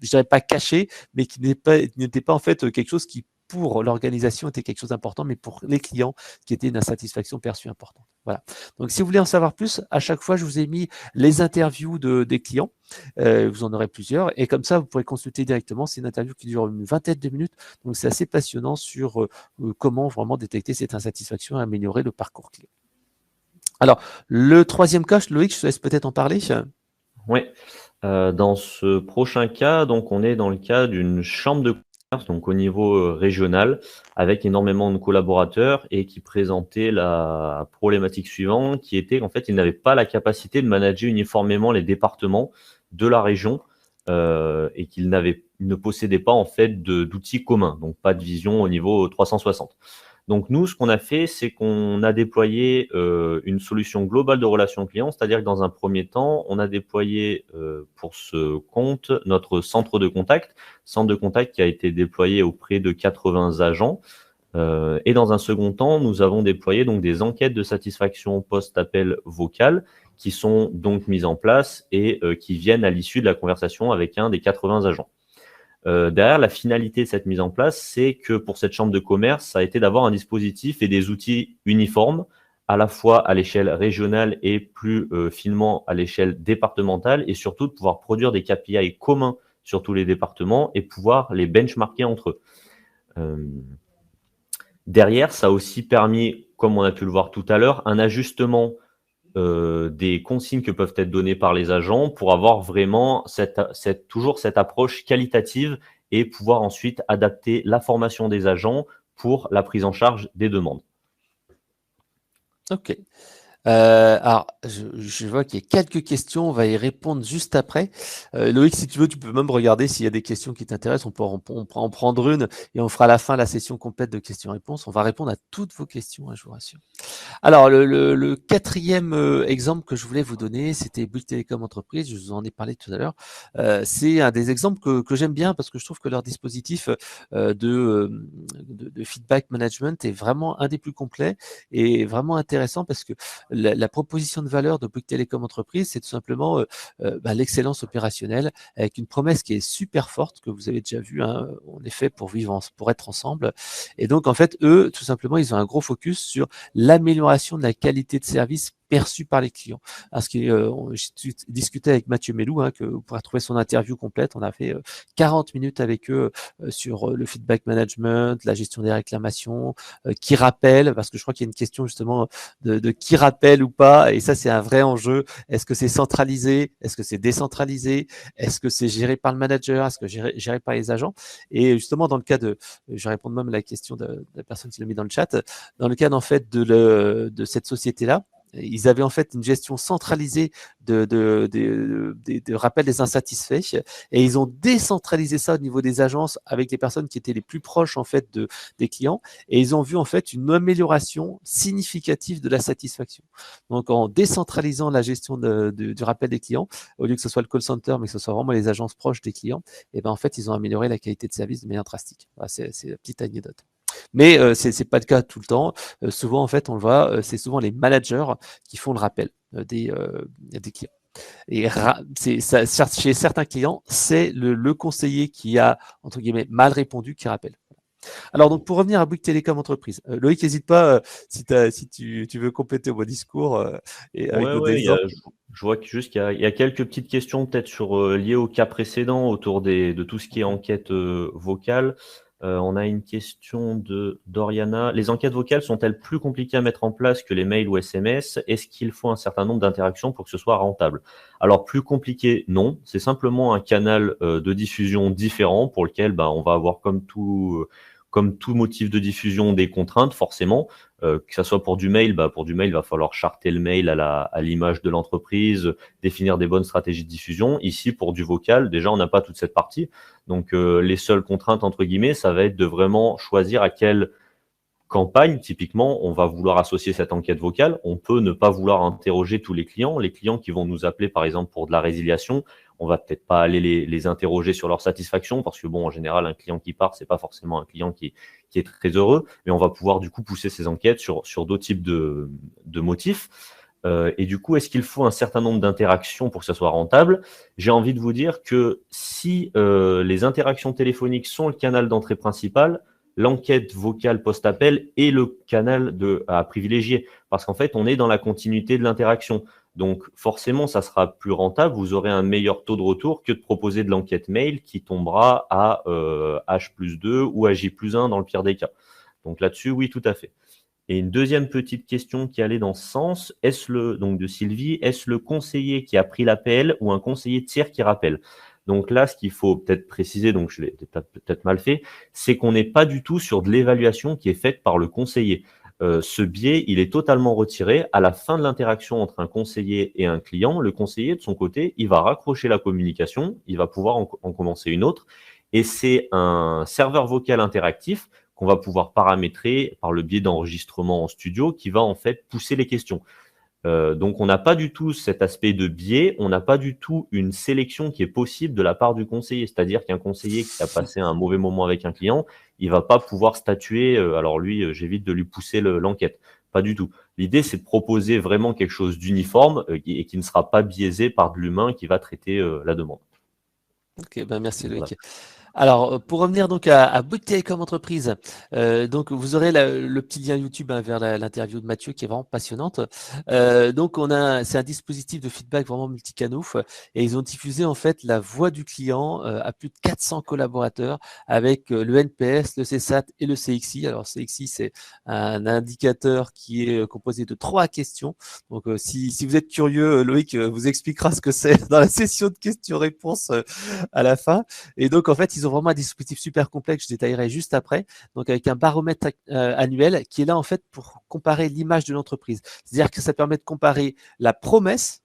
je dirais pas cachée, mais qui n'était pas en fait quelque chose qui, pour l'organisation, était quelque chose d'important, mais pour les clients, qui était une insatisfaction perçue importante. Voilà. Donc, si vous voulez en savoir plus, à chaque fois, je vous ai mis les interviews des clients. Vous en aurez plusieurs, et comme ça, vous pourrez consulter directement. C'est une interview qui dure une vingtaine de minutes, donc c'est assez passionnant sur comment vraiment détecter cette insatisfaction et améliorer le parcours client. Alors, le troisième cas, Loïc, je te laisse peut-être en parler. Oui. Dans ce prochain cas, donc on est dans le cas d'une chambre de commerce, donc au niveau régional, avec énormément de collaborateurs, et qui présentait la problématique suivante, qui était qu'en fait, ils n'avaient pas la capacité de manager uniformément les départements de la région, et qu'ils ne possédaient pas en fait d'outils communs, donc pas de vision au niveau 360. Donc nous, ce qu'on a fait, c'est qu'on a déployé une solution globale de relations clients, c'est-à-dire que dans un premier temps, on a déployé pour ce compte notre centre de contact qui a été déployé auprès de 80 agents. Et dans un second temps, nous avons déployé donc des enquêtes de satisfaction post-appel vocal qui sont donc mises en place et qui viennent à l'issue de la conversation avec un des 80 agents. Derrière, la finalité de cette mise en place, c'est que pour cette chambre de commerce, ça a été d'avoir un dispositif et des outils uniformes, à la fois à l'échelle régionale et plus finement à l'échelle départementale, et surtout de pouvoir produire des KPI communs sur tous les départements et pouvoir les benchmarker entre eux. Derrière, ça a aussi permis, comme on a pu le voir tout à l'heure, un ajustement des consignes que peuvent être données par les agents pour avoir vraiment toujours cette approche qualitative et pouvoir ensuite adapter la formation des agents pour la prise en charge des demandes. Ok. Alors, je vois qu'il y a quelques questions, on va y répondre juste après. Loïc, si tu veux, tu peux même regarder s'il y a des questions qui t'intéressent. On peut en prendre une et on fera à la fin la session complète de questions-réponses. On va répondre à toutes vos questions, hein, je vous rassure. Alors, le quatrième exemple que je voulais vous donner, c'était Bouygues Télécom Entreprise. Je vous en ai parlé tout à l'heure. C'est un des exemples que j'aime bien parce que je trouve que leur dispositif de feedback management est vraiment un des plus complets et vraiment intéressant parce que la proposition de valeur de Bouygues Télécom Entreprise, c'est tout simplement l'excellence opérationnelle avec une promesse qui est super forte que vous avez déjà vu. Hein, en effet, pour être ensemble. Et donc, en fait, eux, tout simplement, ils ont un gros focus sur l'amélioration de la qualité de service perçue par les clients. Parce que j'ai discuté avec Mathieu Mélou, hein, que vous pourrez trouver son interview complète. On a fait 40 minutes avec eux sur le feedback management, la gestion des réclamations, qui rappelle, parce que je crois qu'il y a une question justement de qui rappelle ou pas, et ça c'est un vrai enjeu. Est-ce que c'est centralisé? Est-ce que c'est décentralisé? Est-ce que c'est géré par le manager? Est-ce que géré par les agents? Et justement, dans le cas je réponds même à la question de la personne qui l'a mis dans le chat, dans le cadre en fait de cette société-là, ils avaient en fait une gestion centralisée de rappel des insatisfaits et ils ont décentralisé ça au niveau des agences avec les personnes qui étaient les plus proches en fait des clients et ils ont vu en fait une amélioration significative de la satisfaction. Donc en décentralisant la gestion du rappel des clients, au lieu que ce soit le call center mais que ce soit vraiment les agences proches des clients, et ben en fait ils ont amélioré la qualité de service de manière drastique. Voilà, c'est la petite anecdote. Mais c'est pas le cas tout le temps. Souvent, en fait, on le voit, c'est souvent les managers qui font le rappel des clients. Et chez certains clients, c'est le conseiller qui a, entre guillemets, mal répondu qui rappelle. Alors, donc, pour revenir à Bouygues Télécom Entreprise, Loïc, n'hésite pas, si tu veux compléter mon discours et avec Ouais, d'autres ouais, exemples. je vois qu'il y a quelques petites questions peut-être liées au cas précédent autour de tout ce qui est enquête vocale. On a une question de d'Oriana. Les enquêtes vocales sont-elles plus compliquées à mettre en place que les mails ou SMS? Est-ce qu'il faut un certain nombre d'interactions pour que ce soit rentable? Alors, plus compliqué, non. C'est simplement un canal de diffusion différent pour lequel on va avoir comme tout motif de diffusion des contraintes, forcément. Que ça soit pour du mail, il va falloir charter le mail à l'image de l'entreprise, définir des bonnes stratégies de diffusion. Ici, pour du vocal, déjà, on n'a pas toute cette partie. Donc, les seules contraintes, entre guillemets, ça va être de vraiment choisir à quelle campagne, typiquement, on va vouloir associer cette enquête vocale. On peut ne pas vouloir interroger tous les clients. Les clients qui vont nous appeler, par exemple, pour de la résiliation, on va peut-être pas aller les interroger sur leur satisfaction parce que, bon, en général, un client qui part, c'est pas forcément un client qui est très heureux, mais on va pouvoir, du coup, pousser ces enquêtes sur d'autres types de motifs. Et du coup, est-ce qu'il faut un certain nombre d'interactions pour que ça soit rentable? J'ai envie de vous dire que si les interactions téléphoniques sont le canal d'entrée principal, l'enquête vocale post-appel est le canal à privilégier parce qu'en fait, on est dans la continuité de l'interaction. Donc, forcément, ça sera plus rentable. Vous aurez un meilleur taux de retour que de proposer de l'enquête mail qui tombera à H+2 ou à J+1 dans le pire des cas. Donc là-dessus, oui, tout à fait. Et une deuxième petite question qui allait dans ce sens, donc de Sylvie, est-ce le conseiller qui a pris l'appel ou un conseiller tiers qui rappelle? Donc là, ce qu'il faut peut-être préciser, donc je l'ai peut-être mal fait, c'est qu'on n'est pas du tout sur de l'évaluation qui est faite par le conseiller. Ce biais, il est totalement retiré. À la fin de l'interaction entre un conseiller et un client, le conseiller, de son côté, il va raccrocher la communication, il va pouvoir en commencer une autre. Et c'est un serveur vocal interactif qu'on va pouvoir paramétrer par le biais d'enregistrement en studio qui va en fait pousser les questions. Donc, on n'a pas du tout cet aspect de biais, on n'a pas du tout une sélection qui est possible de la part du conseiller. C'est-à-dire qu'un conseiller qui a passé un mauvais moment avec un client, il va pas pouvoir statuer. Alors lui, j'évite de lui pousser l'enquête. Pas du tout. L'idée, c'est de proposer vraiment quelque chose d'uniforme et qui ne sera pas biaisé par de l'humain qui va traiter la demande. Ok, ben merci Voilà. Loïc. Alors, pour revenir donc à Bouygues Télécom Entreprise, donc vous aurez le petit lien YouTube vers l'interview de Mathieu qui est vraiment passionnante. Donc, c'est un dispositif de feedback vraiment multicanaux et ils ont diffusé en fait la voix du client à plus de 400 collaborateurs avec le NPS, le CSAT et le CXI. Alors, CXI, c'est un indicateur qui est composé de 3 questions. Donc, si vous êtes curieux, Loïc vous expliquera ce que c'est dans la session de questions-réponses à la fin. Et donc, en fait, ils ils ont vraiment un dispositif super complexe, je détaillerai juste après, donc avec un baromètre annuel qui est là en fait pour comparer l'image de l'entreprise. C'est-à-dire que ça permet de comparer la promesse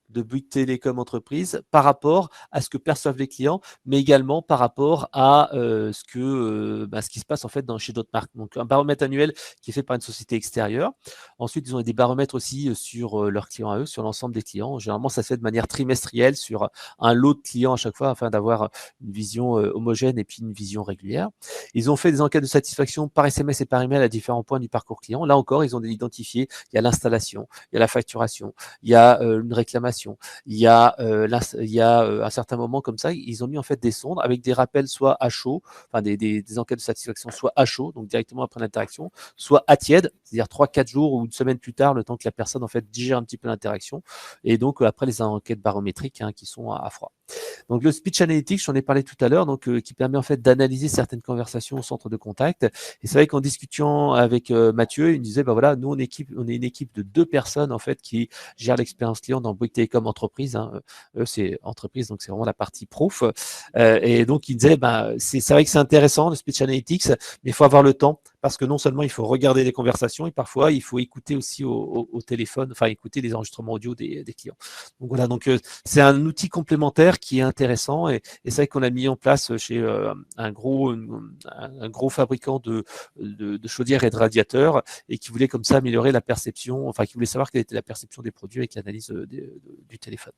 de Bouygues Télécom Entreprise par rapport à ce que perçoivent les clients, mais également par rapport à ce qui se passe en fait chez d'autres marques. Donc un baromètre annuel qui est fait par une société extérieure. Ensuite, ils ont des baromètres aussi sur leurs clients à eux, sur l'ensemble des clients. Généralement, ça se fait de manière trimestrielle sur un lot de clients à chaque fois afin d'avoir une vision homogène et puis une vision régulière. Ils ont fait des enquêtes de satisfaction par SMS et par email à différents points du parcours client. Là encore, ils ont identifié, il y a l'installation, il y a la facturation, il y a une réclamation, il y a un certain moment comme ça, ils ont mis en fait des sondes avec des rappels soit à chaud, enfin des enquêtes de satisfaction soit à chaud, donc directement après l'interaction, soit à tiède, c'est-à-dire 3-4 jours ou une semaine plus tard, le temps que la personne en fait digère un petit peu l'interaction, et donc après les enquêtes barométriques qui sont à froid. Donc le speech analytics, j'en ai parlé tout à l'heure, donc qui permet en fait d'analyser certaines conversations au centre de contact. Et c'est vrai qu'en discutant avec Mathieu, il me disait, bah voilà, nous on est une équipe de 2 personnes en fait qui gèrent l'expérience client dans Bouygues Télécom Entreprise. Eux c'est entreprise, donc c'est vraiment la partie prof. Et donc il disait, bah c'est vrai que c'est intéressant le speech analytics, mais il faut avoir le temps parce que non seulement il faut regarder les conversations et parfois il faut écouter aussi au téléphone, enfin écouter les enregistrements audio des clients. Donc voilà, donc c'est un outil complémentaire qui est intéressant et c'est vrai qu'on a mis en place chez un gros fabricant de chaudières et de radiateurs et qui voulait comme ça améliorer la perception, enfin qui voulait savoir quelle était la perception des produits avec l'analyse du téléphone.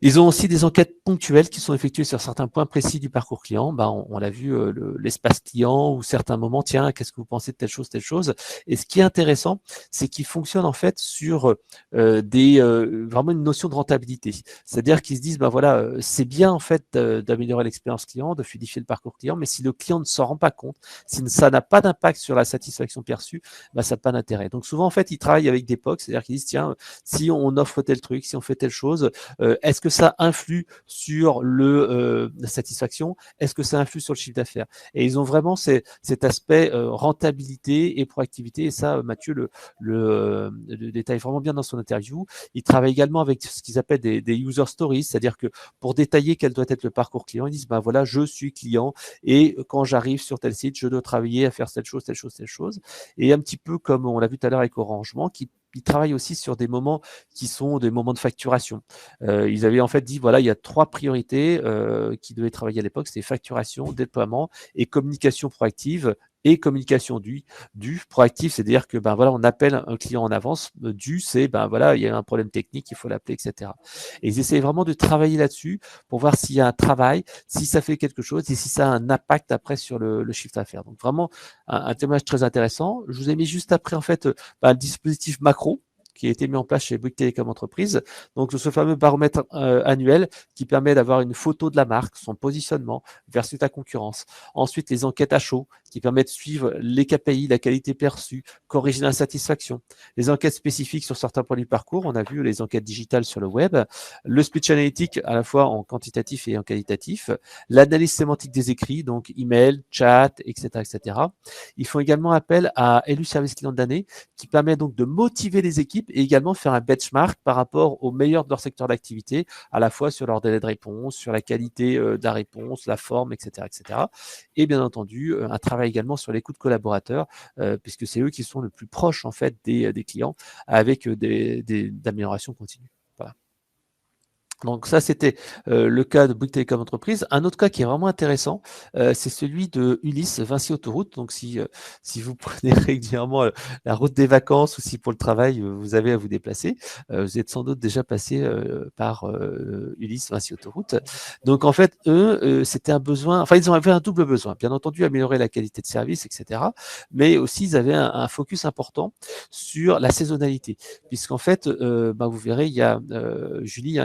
Ils ont aussi des enquêtes ponctuelles qui sont effectuées sur certains points précis du parcours client. On l'a vu, l'espace client ou certains moments, tiens, qu'est-ce que vous pensez de telle chose, telle chose. Et ce qui est intéressant, c'est qu'ils fonctionnent en fait sur vraiment une notion de rentabilité. C'est-à-dire qu'ils se disent, ben voilà, c'est bien en fait d'améliorer l'expérience client, de fluidifier le parcours client, mais si le client ne s'en rend pas compte, si ça n'a pas d'impact sur la satisfaction perçue, ben, ça n'a pas d'intérêt. Donc souvent en fait, ils travaillent avec des POC, c'est-à-dire qu'ils disent, tiens, si on offre tel truc, si on fait telle chose, est-ce que ça influe sur la satisfaction? Est-ce que ça influe sur le chiffre d'affaires? Et ils ont vraiment cet aspect rentabilité et proactivité. Et ça, Mathieu le détaille vraiment bien dans son interview. Il travaille également avec ce qu'ils appellent des user stories, c'est-à-dire que pour détailler quel doit être le parcours client, ils disent, ben voilà, je suis client et quand j'arrive sur tel site, je dois travailler à faire telle chose, telle chose, telle chose. Et un petit peu comme on l'a vu tout à l'heure avec Orangement, qui travaillent aussi sur des moments qui sont des moments de facturation. Ils avaient en fait dit, voilà, il y a 3 priorités qui devaient travailler à l'époque, c'était facturation, déploiement et communication proactive et communication due. Proactif, c'est-à-dire que ben voilà, on appelle un client en avance. Due, c'est ben voilà, il y a un problème technique, il faut l'appeler, etc. Et ils essaient vraiment de travailler là-dessus pour voir s'il y a un travail, si ça fait quelque chose et si ça a un impact après sur le chiffre d'affaires. Donc vraiment un témoignage très intéressant. Je vous ai mis juste après en fait le dispositif macro qui a été mis en place chez Bouygues Télécom Entreprise. Donc, ce fameux baromètre annuel qui permet d'avoir une photo de la marque, son positionnement versus la concurrence. Ensuite, les enquêtes à chaud qui permettent de suivre les KPI, la qualité perçue, corriger l'insatisfaction. Les enquêtes spécifiques sur certains points du parcours, on a vu les enquêtes digitales sur le web, le speech analytique à la fois en quantitatif et en qualitatif, l'analyse sémantique des écrits, donc email, chat, etc., etc. Ils font également appel à élu service client de l'année qui permet donc de motiver les équipes et également faire un benchmark par rapport aux meilleurs de leur secteur d'activité, à la fois sur leur délai de réponse, sur la qualité de la réponse, la forme, etc., etc. Et bien entendu, un travail également sur l'écoute collaborateurs, puisque c'est eux qui sont le plus proches en fait des clients avec d'améliorations continues. Voilà. Donc ça, c'était le cas de Bouygues Télécom Entreprise. Un autre cas qui est vraiment intéressant, c'est celui de Ulysse Vinci Autoroute. Donc si vous prenez régulièrement la route des vacances ou si pour le travail vous avez à vous déplacer, vous êtes sans doute déjà passé par Ulysse Vinci Autoroute. Donc en fait, eux, c'était un besoin, enfin ils avaient un double besoin. Bien entendu, améliorer la qualité de service, etc. Mais aussi, ils avaient un focus important sur la saisonnalité. Puisqu'en fait, vous verrez, il y a Julie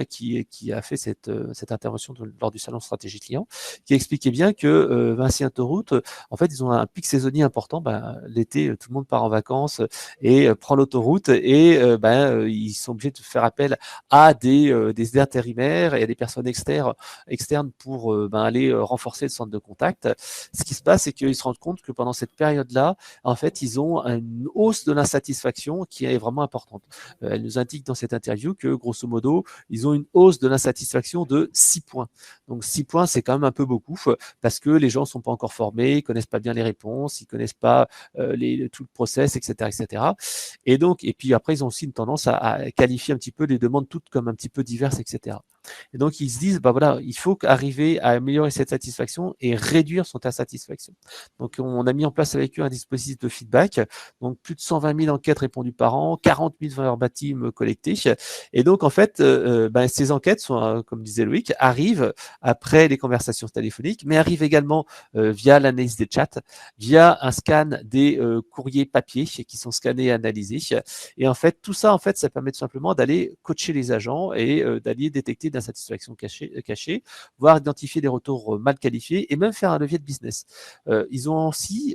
qui a fait cette intervention lors du salon stratégie client, qui expliquait bien que Vinci Autoroute, en fait, ils ont un pic saisonnier important. L'été, tout le monde part en vacances et prend l'autoroute et ils sont obligés de faire appel à des intérimaires et à des personnes externes pour aller renforcer le centre de contact. Ce qui se passe, c'est qu'ils se rendent compte que pendant cette période-là, en fait, ils ont une hausse de l'insatisfaction qui est vraiment importante. Elle nous indique dans cette interview que, grosso modo, ils ont une hausse hausse de l'insatisfaction de 6 points. Donc 6 points, c'est quand même un peu beaucoup parce que les gens ne sont pas encore formés, ils connaissent pas bien les réponses, ils connaissent pas tout le process, etc., etc. Et donc, et puis après, ils ont aussi une tendance à qualifier un petit peu les demandes toutes comme un petit peu diverses, etc. Et donc, ils se disent, bah voilà, il faut arriver à améliorer cette satisfaction et réduire son insatisfaction. Donc, on a mis en place avec eux un dispositif de feedback. Donc, plus de 120 000 enquêtes répondues par an, 40 000 verbatim collectés. Et donc, en fait, ces enquêtes sont, comme disait Loïc, arrivent après les conversations téléphoniques, mais arrivent également via l'analyse des chats, via un scan des courriers papier qui sont scannés et analysés. Et en fait, tout ça, en fait, ça permet tout simplement d'aller coacher les agents et d'aller détecter d'insatisfaction cachée, voire identifier des retours mal qualifiés et même faire un levier de business. Ils ont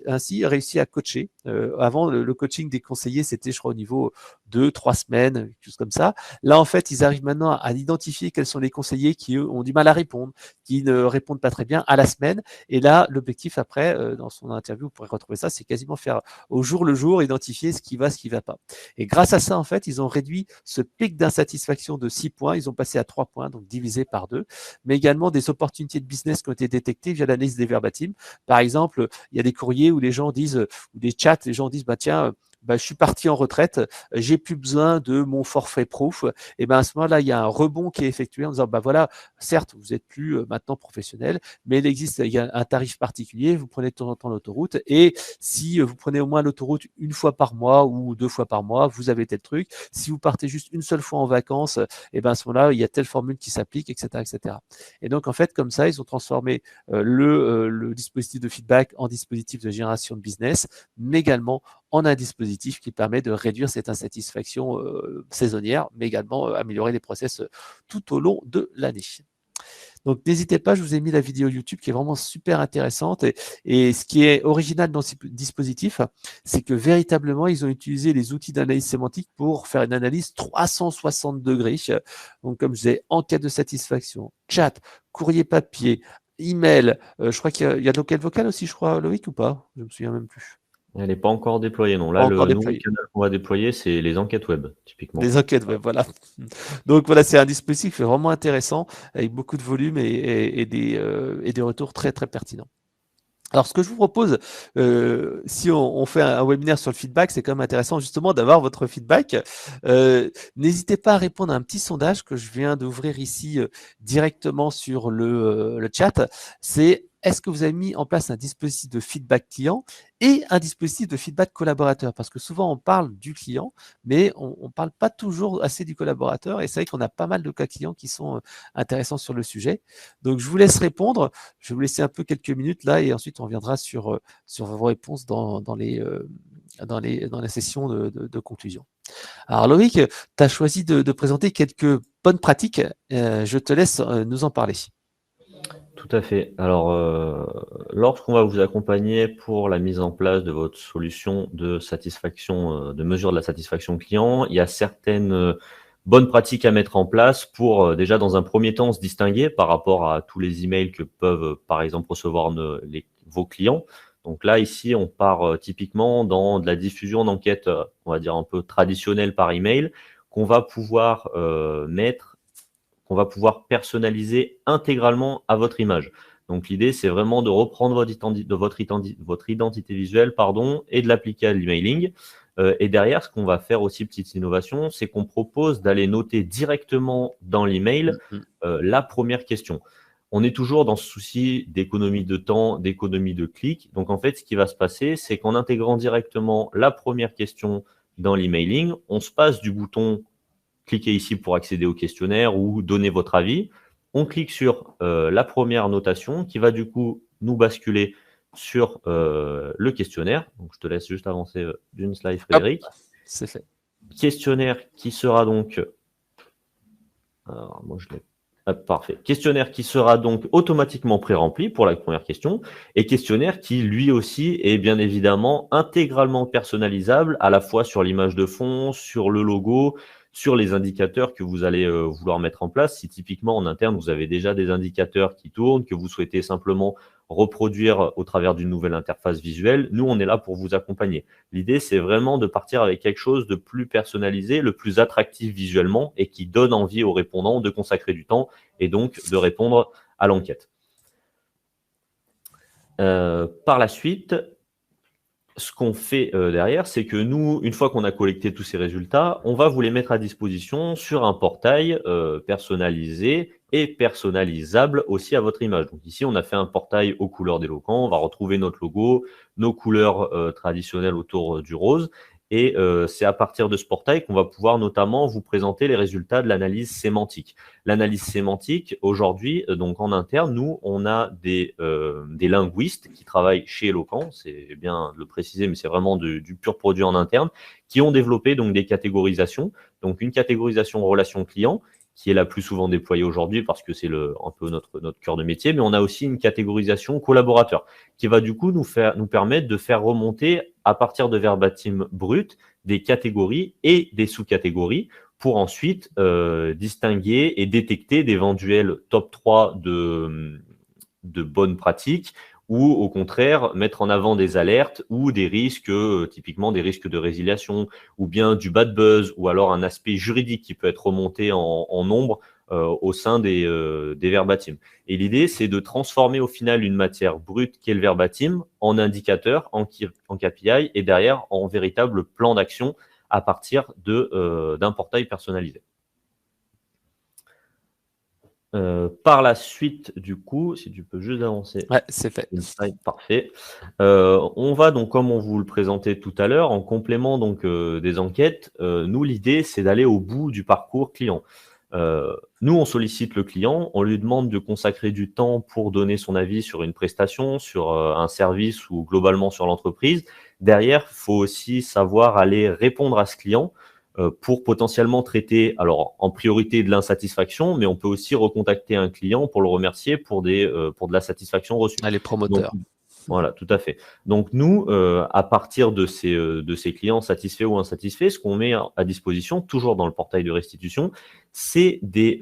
ainsi réussi à coacher. Avant, le coaching des conseillers, c'était, je crois, au niveau 2-3 semaines, quelque chose comme ça. Là, en fait, ils arrivent maintenant à identifier quels sont les conseillers qui, eux, ont du mal à répondre, qui ne répondent pas très bien à la semaine. Et là, l'objectif après, dans son interview, vous pourrez retrouver ça, c'est quasiment faire au jour le jour, identifier ce qui va, ce qui ne va pas. Et grâce à ça, en fait, ils ont réduit ce pic d'insatisfaction de 6 points, ils ont passé à 3 points, donc divisé par 2, mais également des opportunités de business qui ont été détectées via l'analyse des verbatim. Par exemple, il y a des courriers où les gens disent, ou des chats, les gens disent, bah tiens, je suis parti en retraite, j'ai plus besoin de mon forfait pro. Et ben à ce moment-là, il y a un rebond qui est effectué en disant, bah voilà, certes, vous êtes plus maintenant professionnel, mais il y a un tarif particulier, vous prenez de temps en temps l'autoroute, et si vous prenez au moins l'autoroute une fois par mois ou 2 fois par mois, vous avez tel truc. Si vous partez juste une seule fois en vacances, et ben à ce moment-là, il y a telle formule qui s'applique, etc., etc. Et donc en fait, comme ça, ils ont transformé le dispositif de feedback en dispositif de génération de business, mais également en un dispositif qui permet de réduire cette insatisfaction saisonnière, mais également améliorer les process tout au long de l'année. Donc n'hésitez pas, je vous ai mis la vidéo YouTube qui est vraiment super intéressante. Et ce qui est original dans ce dispositif, c'est que véritablement, ils ont utilisé les outils d'analyse sémantique pour faire une analyse 360 degrés. Donc comme je disais, enquête de satisfaction, chat, courrier papier, email, je crois qu'il y a de l'enquête vocale aussi, je crois, Loïc, ou pas? Je me souviens même plus. Elle n'est pas encore déployée, non. Pas Là, encore le nouveau déployé. canal qu'on va déployer, c'est les enquêtes web, typiquement. Des enquêtes web, voilà. Donc voilà, c'est un dispositif qui est vraiment intéressant, avec beaucoup de volume et des retours très très pertinents. Alors, ce que je vous propose, si on fait un webinaire sur le feedback, c'est quand même intéressant justement d'avoir votre feedback. N'hésitez pas à répondre à un petit sondage que je viens d'ouvrir ici directement sur le chat. C'est est-ce que vous avez mis en place un dispositif de feedback client et un dispositif de feedback collaborateur? Parce que souvent, on parle du client, mais on ne parle pas toujours assez du collaborateur. Et c'est vrai qu'on a pas mal de cas clients qui sont intéressants sur le sujet. Donc, je vous laisse répondre. Je vais vous laisser un peu quelques minutes là et ensuite on reviendra sur vos réponses dans la session de conclusion. Alors Loïc, tu as choisi de présenter quelques bonnes pratiques. Je te laisse nous en parler. Tout à fait. Alors, lorsqu'on va vous accompagner pour la mise en place de votre solution de satisfaction, de mesure de la satisfaction client, il y a certaines bonnes pratiques à mettre en place pour déjà dans un premier temps se distinguer par rapport à tous les emails que peuvent par exemple recevoir vos clients. Donc là, ici, on part typiquement dans de la diffusion d'enquêtes, on va dire un peu traditionnelles par email, qu'on va pouvoir qu'on va pouvoir personnaliser intégralement à votre image. Donc l'idée, c'est vraiment de reprendre votre identité visuelle et de l'appliquer à l'emailing. Et derrière, ce qu'on va faire aussi, petite innovation, c'est qu'on propose d'aller noter directement dans l'email la première question. On est toujours dans ce souci d'économie de temps, d'économie de clics. Donc en fait, ce qui va se passer, c'est qu'en intégrant directement la première question dans l'emailing, on se passe du bouton cliquez ici pour accéder au questionnaire ou donner votre avis. On clique sur la première notation qui va du coup nous basculer sur le questionnaire. Donc, je te laisse juste avancer d'une slide, Frédéric. C'est fait. Questionnaire qui sera donc... Alors, moi, je l'ai... Parfait. Questionnaire qui sera donc automatiquement pré-rempli pour la première question et questionnaire qui, lui aussi, est bien évidemment intégralement personnalisable à la fois sur l'image de fond, sur le logo, sur les indicateurs que vous allez vouloir mettre en place. Si typiquement en interne, vous avez déjà des indicateurs qui tournent, que vous souhaitez simplement reproduire au travers d'une nouvelle interface visuelle. Nous, on est là pour vous accompagner. L'idée, c'est vraiment de partir avec quelque chose de plus personnalisé, le plus attractif visuellement et qui donne envie aux répondants de consacrer du temps et donc de répondre à l'enquête. Par la suite, ce qu'on fait derrière, c'est que nous, une fois qu'on a collecté tous ces résultats, on va vous les mettre à disposition sur un portail personnalisé et personnalisable aussi à votre image. Donc ici, on a fait un portail aux couleurs d'Eloquent. On va retrouver notre logo, nos couleurs traditionnelles autour du rose. Et c'est à partir de ce portail qu'on va pouvoir notamment vous présenter les résultats de l'analyse sémantique. L'analyse sémantique, aujourd'hui, donc en interne, nous, on a des linguistes qui travaillent chez Eloquent, c'est bien de le préciser, mais c'est vraiment du pur produit en interne, qui ont développé donc des catégorisations. Donc une catégorisation relation client, qui est la plus souvent déployée aujourd'hui parce que c'est un peu notre cœur de métier, mais on a aussi une catégorisation collaborateur qui va du coup nous permettre de faire remonter à partir de verbatim brut des catégories et des sous-catégories pour ensuite distinguer et détecter d'éventuels top 3 de bonnes pratiques ou au contraire mettre en avant des alertes ou des risques, typiquement des risques de résiliation ou bien du bad buzz ou alors un aspect juridique qui peut être remonté en nombre au sein des verbatims. Et l'idée, c'est de transformer au final une matière brute qu'est le verbatim en indicateur, en KPI et derrière en véritable plan d'action à partir d'un portail personnalisé. Par la suite, du coup, si tu peux juste avancer. Ouais, c'est fait. Parfait. On va donc, comme on vous le présentait tout à l'heure, en complément donc des enquêtes, nous, l'idée, c'est d'aller au bout du parcours client. Nous, on sollicite le client, on lui demande de consacrer du temps pour donner son avis sur une prestation, sur un service ou globalement sur l'entreprise. Derrière, il faut aussi savoir aller répondre à ce client pour potentiellement traiter, alors en priorité de l'insatisfaction, mais on peut aussi recontacter un client pour le remercier pour de la satisfaction reçue. Les promoteurs. Donc, voilà, tout à fait. Donc nous, à partir de ces clients satisfaits ou insatisfaits, ce qu'on met à disposition, toujours dans le portail de restitution, c'est des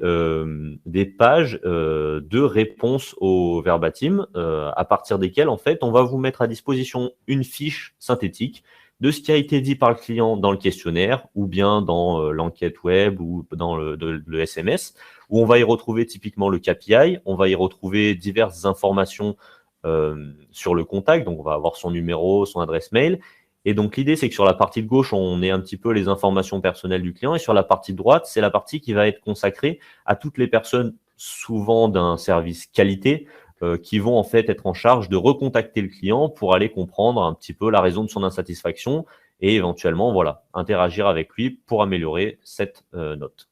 pages de réponse au verbatim, à partir desquelles, en fait, on va vous mettre à disposition une fiche synthétique de ce qui a été dit par le client dans le questionnaire ou bien dans l'enquête web ou dans le SMS, où on va y retrouver typiquement le KPI, on va y retrouver diverses informations sur le contact, donc on va avoir son numéro, son adresse mail. Et donc l'idée, c'est que sur la partie de gauche, on ait un petit peu les informations personnelles du client, et sur la partie de droite, c'est la partie qui va être consacrée à toutes les personnes, souvent d'un service qualité, qui vont en fait être en charge de recontacter le client pour aller comprendre un petit peu la raison de son insatisfaction et éventuellement voilà, interagir avec lui pour améliorer cette note.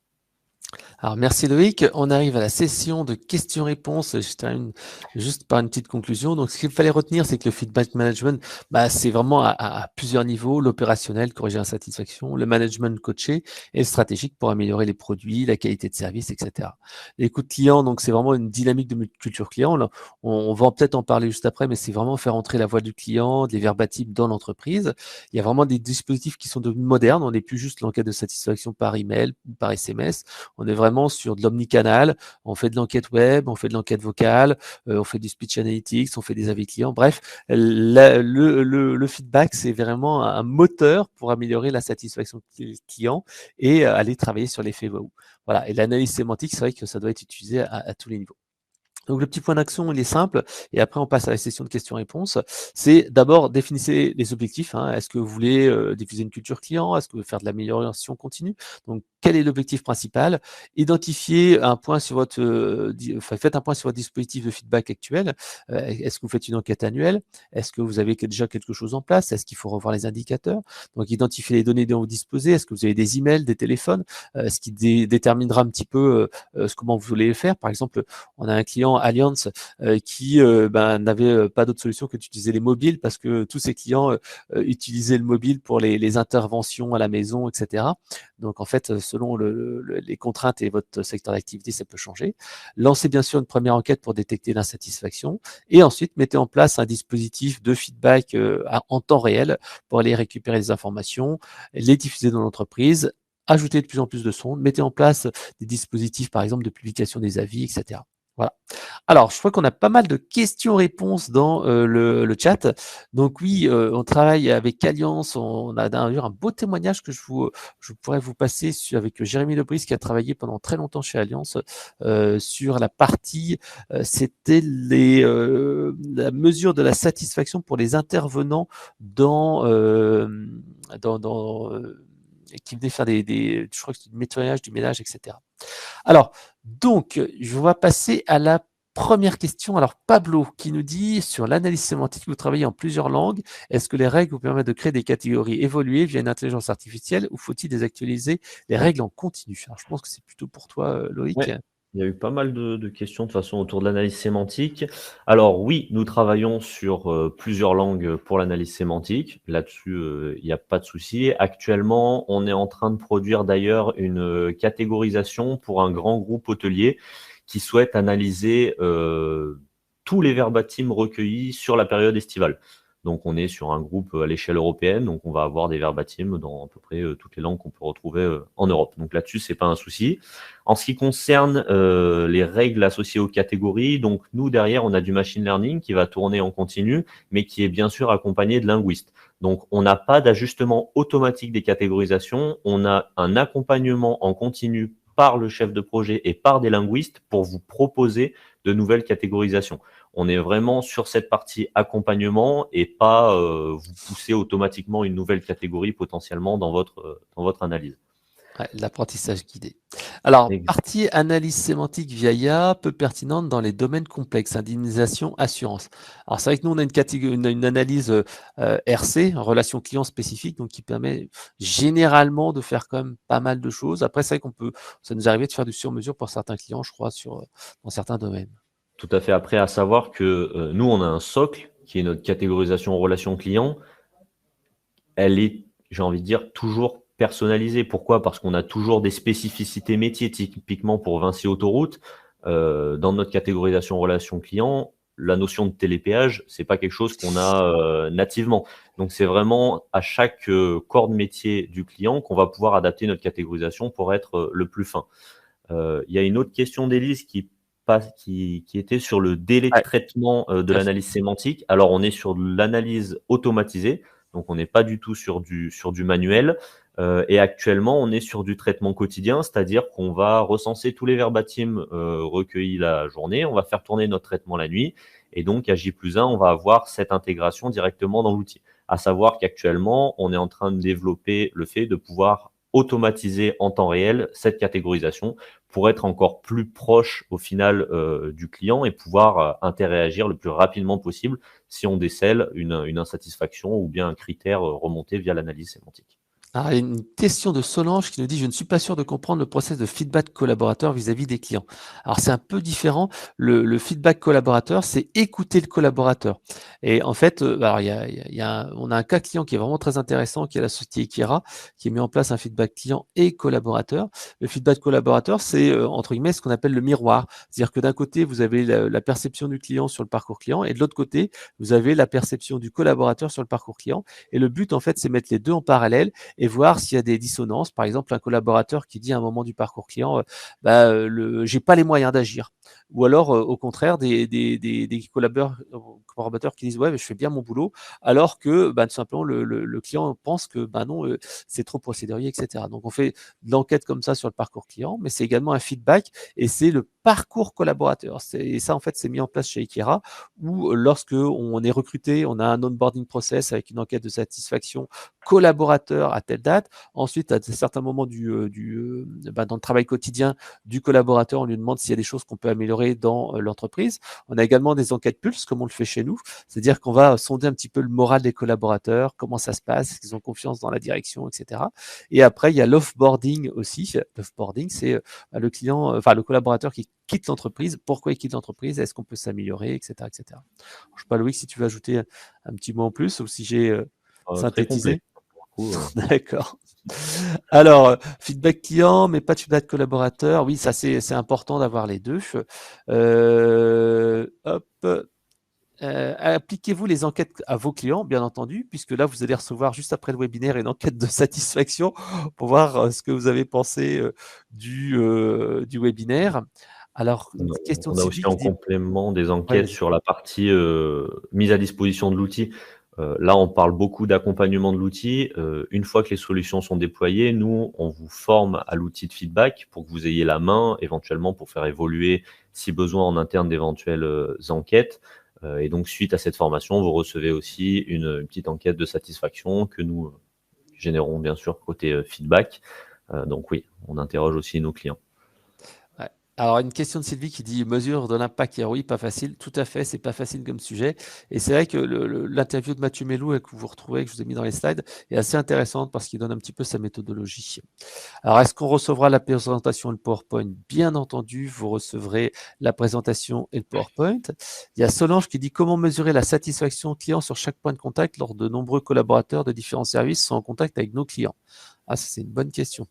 Alors, merci Loïc. On arrive à la session de questions-réponses. Je termine juste par une petite conclusion. Donc, ce qu'il fallait retenir, c'est que le feedback management, c'est vraiment à plusieurs niveaux, l'opérationnel, corriger l'insatisfaction, le management coaché et le stratégique pour améliorer les produits, la qualité de service, etc. L'écoute client, donc, c'est vraiment une dynamique de culture client. Là, on va peut-être en parler juste après, mais c'est vraiment faire entrer la voix du client, des verbatims dans l'entreprise. Il y a vraiment des dispositifs qui sont devenus modernes. On n'est plus juste l'enquête de satisfaction par email, par SMS. On est vraiment sur de l'omnicanal, on fait de l'enquête web, on fait de l'enquête vocale, on fait du speech analytics, on fait des avis clients. Bref, le feedback, c'est vraiment un moteur pour améliorer la satisfaction client et aller travailler sur l'effet wow. Voilà. Et l'analyse sémantique, c'est vrai que ça doit être utilisé à tous les niveaux. Donc, le petit point d'action, il est simple. Et après, on passe à la session de questions-réponses. C'est d'abord définissez les objectifs. Est-ce que vous voulez diffuser une culture client? Est-ce que vous voulez faire de l'amélioration continue? Donc, quel est l'objectif principal? Identifiez un point sur faites un point sur votre dispositif de feedback actuel. Est-ce que vous faites une enquête annuelle? Est-ce que vous avez déjà quelque chose en place? Est-ce qu'il faut revoir les indicateurs? Donc, identifiez les données dont vous disposez. Est-ce que vous avez des emails, des téléphones? Ce qui déterminera un petit peu comment vous voulez le faire. Par exemple, on a un client Allianz qui n'avait pas d'autre solution que d'utiliser les mobiles parce que tous ses clients utilisaient le mobile pour les interventions à la maison, etc. Donc en fait, selon les contraintes et votre secteur d'activité, ça peut changer. Lancez bien sûr une première enquête pour détecter l'insatisfaction et ensuite mettez en place un dispositif de feedback en temps réel pour aller récupérer les informations, les diffuser dans l'entreprise, ajouter de plus en plus de sondes, mettez en place des dispositifs par exemple de publication des avis, etc. Voilà. Alors, je crois qu'on a pas mal de questions-réponses dans le chat. Donc oui, on travaille avec Allianz. On a d'ailleurs un beau témoignage que je pourrais vous passer avec Jérémy Lebris qui a travaillé pendant très longtemps chez Allianz sur la partie, c'était la mesure de la satisfaction pour les intervenants dans qui venaient faire je crois que c'est du nettoyage, du ménage, etc. Alors, donc, je vais passer à la première question. Alors, Pablo qui nous dit sur l'analyse sémantique, vous travaillez en plusieurs langues. Est-ce que les règles vous permettent de créer des catégories évoluées via une intelligence artificielle ou faut-il désactualiser les règles en continu? Alors, je pense que c'est plutôt pour toi, Loïc. Ouais, il y a eu pas mal de questions de toute façon autour de l'analyse sémantique. Alors oui, nous travaillons sur plusieurs langues pour l'analyse sémantique. Là-dessus, il n'y a pas de souci. Actuellement, on est en train de produire d'ailleurs une catégorisation pour un grand groupe hôtelier qui souhaite analyser tous les verbatims recueillis sur la période estivale. Donc on est sur un groupe à l'échelle européenne, donc on va avoir des verbatims dans à peu près toutes les langues qu'on peut retrouver en Europe. Donc là-dessus, c'est pas un souci. En ce qui concerne les règles associées aux catégories, donc nous derrière, on a du machine learning qui va tourner en continu, mais qui est bien sûr accompagné de linguistes. Donc on n'a pas d'ajustement automatique des catégorisations, on a un accompagnement en continu par le chef de projet et par des linguistes pour vous proposer de nouvelles catégorisations. On est vraiment sur cette partie accompagnement et pas vous pousser automatiquement une nouvelle catégorie potentiellement dans votre analyse. Ouais, l'apprentissage guidé. Alors, Exact. partie analyse sémantique via IA, peu pertinente dans les domaines complexes, indemnisation, assurance. Alors, c'est vrai que nous, on a une analyse RC, relation client spécifique, donc qui permet généralement de faire quand même pas mal de choses. Après, c'est vrai ça nous arrivait de faire du sur-mesure pour certains clients, je crois, dans certains domaines. Tout à fait. Après, à savoir que nous, on a un socle qui est notre catégorisation relation client. Elle est, j'ai envie de dire, toujours personnalisée. Pourquoi? Parce qu'on a toujours des spécificités métiers, typiquement pour Vinci Autoroute. Dans notre catégorisation relation client, la notion de télépéage, c'est pas quelque chose qu'on a nativement. Donc, c'est vraiment à chaque corps de métier du client qu'on va pouvoir adapter notre catégorisation pour être le plus fin. Il y a une autre question d'Élise qui était sur le délai de Ouais, traitement de tout à fait. l'analyse sémantique. Alors, on est sur de l'analyse automatisée, donc on n'est pas du tout sur du manuel. Et actuellement, on est sur du traitement quotidien, c'est-à-dire qu'on va recenser tous les verbatims recueillis la journée, on va faire tourner notre traitement la nuit, et donc à J+1, on va avoir cette intégration directement dans l'outil. À savoir qu'actuellement, on est en train de développer le fait de pouvoir automatiser en temps réel cette catégorisation pour être encore plus proche au final du client et pouvoir interagir le plus rapidement possible si on décèle une insatisfaction ou bien un critère remonté via l'analyse sémantique. Alors, il y a une question de Solange qui nous dit: je ne suis pas sûr de comprendre le process de feedback collaborateur vis-à-vis des clients. Alors, c'est un peu différent. Le feedback collaborateur, c'est écouter le collaborateur. Et en fait, alors, on a un cas client qui est vraiment très intéressant, qui est la société Ikera, qui a mis en place un feedback client et collaborateur. Le feedback collaborateur, c'est entre guillemets ce qu'on appelle le miroir. C'est-à-dire que d'un côté, vous avez la perception du client sur le parcours client et de l'autre côté, vous avez la perception du collaborateur sur le parcours client. Et le but, en fait, c'est mettre les deux en parallèle et voir s'il y a des dissonances. Par exemple, un collaborateur qui dit à un moment du parcours client, j'ai pas les moyens d'agir. Ou alors, au contraire, des collaborateurs qui disent, ouais, mais je fais bien mon boulot, alors que tout simplement le client pense que non, c'est trop procédurier, etc. Donc, on fait de l'enquête comme ça sur le parcours client, mais c'est également un feedback et c'est le parcours collaborateur. Et ça, en fait, c'est mis en place chez Ikera, où lorsque on est recruté, on a un onboarding process avec une enquête de satisfaction collaborateur à telle date. Ensuite, à certains moments dans le travail quotidien du collaborateur, on lui demande s'il y a des choses qu'on peut améliorer dans l'entreprise. On a également des enquêtes pulses, comme on le fait chez nous, c'est-à-dire qu'on va sonder un petit peu le moral des collaborateurs, comment ça se passe, est-ce qu'ils ont confiance dans la direction, etc. Et après, il y a l'offboarding aussi. L'offboarding, c'est le client, le collaborateur qui quitte l'entreprise, pourquoi il quitte l'entreprise, est-ce qu'on peut s'améliorer, etc., etc. Je ne sais pas, Loïc, si tu veux ajouter un petit mot en plus ou si j'ai Très complet. synthétisé. D'accord. Alors, feedback client, mais pas de feedback collaborateur. Oui, ça c'est important d'avoir les deux. Hop. Appliquez-vous les enquêtes à vos clients, bien entendu, puisque là, vous allez recevoir juste après le webinaire une enquête de satisfaction pour voir ce que vous avez pensé du webinaire. Alors, une question de On a aussi Sylvie en qui dit complément des ouais, enquêtes vas-y. sur la partie mise à disposition de l'outil. Là, on parle beaucoup d'accompagnement de l'outil. Une fois que les solutions sont déployées, nous, on vous forme à l'outil de feedback pour que vous ayez la main, éventuellement pour faire évoluer, si besoin, en interne d'éventuelles enquêtes. Et donc, suite à cette formation, vous recevez aussi une petite enquête de satisfaction que nous générons bien sûr côté feedback. Donc oui, on interroge aussi nos clients. Ouais. Alors, une question de Sylvie qui dit mesure de l'impact ROI, pas facile. Tout à fait, c'est pas facile comme sujet. Et c'est vrai que l'interview de Mathieu Melou que vous retrouvez, que je vous ai mis dans les slides, est assez intéressante parce qu'il donne un petit peu sa méthodologie. Alors, est-ce qu'on recevra la présentation et le PowerPoint? Bien entendu, vous recevrez la présentation et le PowerPoint. Il y a Solange qui dit comment mesurer la satisfaction client sur chaque point de contact lors de nombreux collaborateurs de différents services sont en contact avec nos clients. Ah, c'est une bonne question.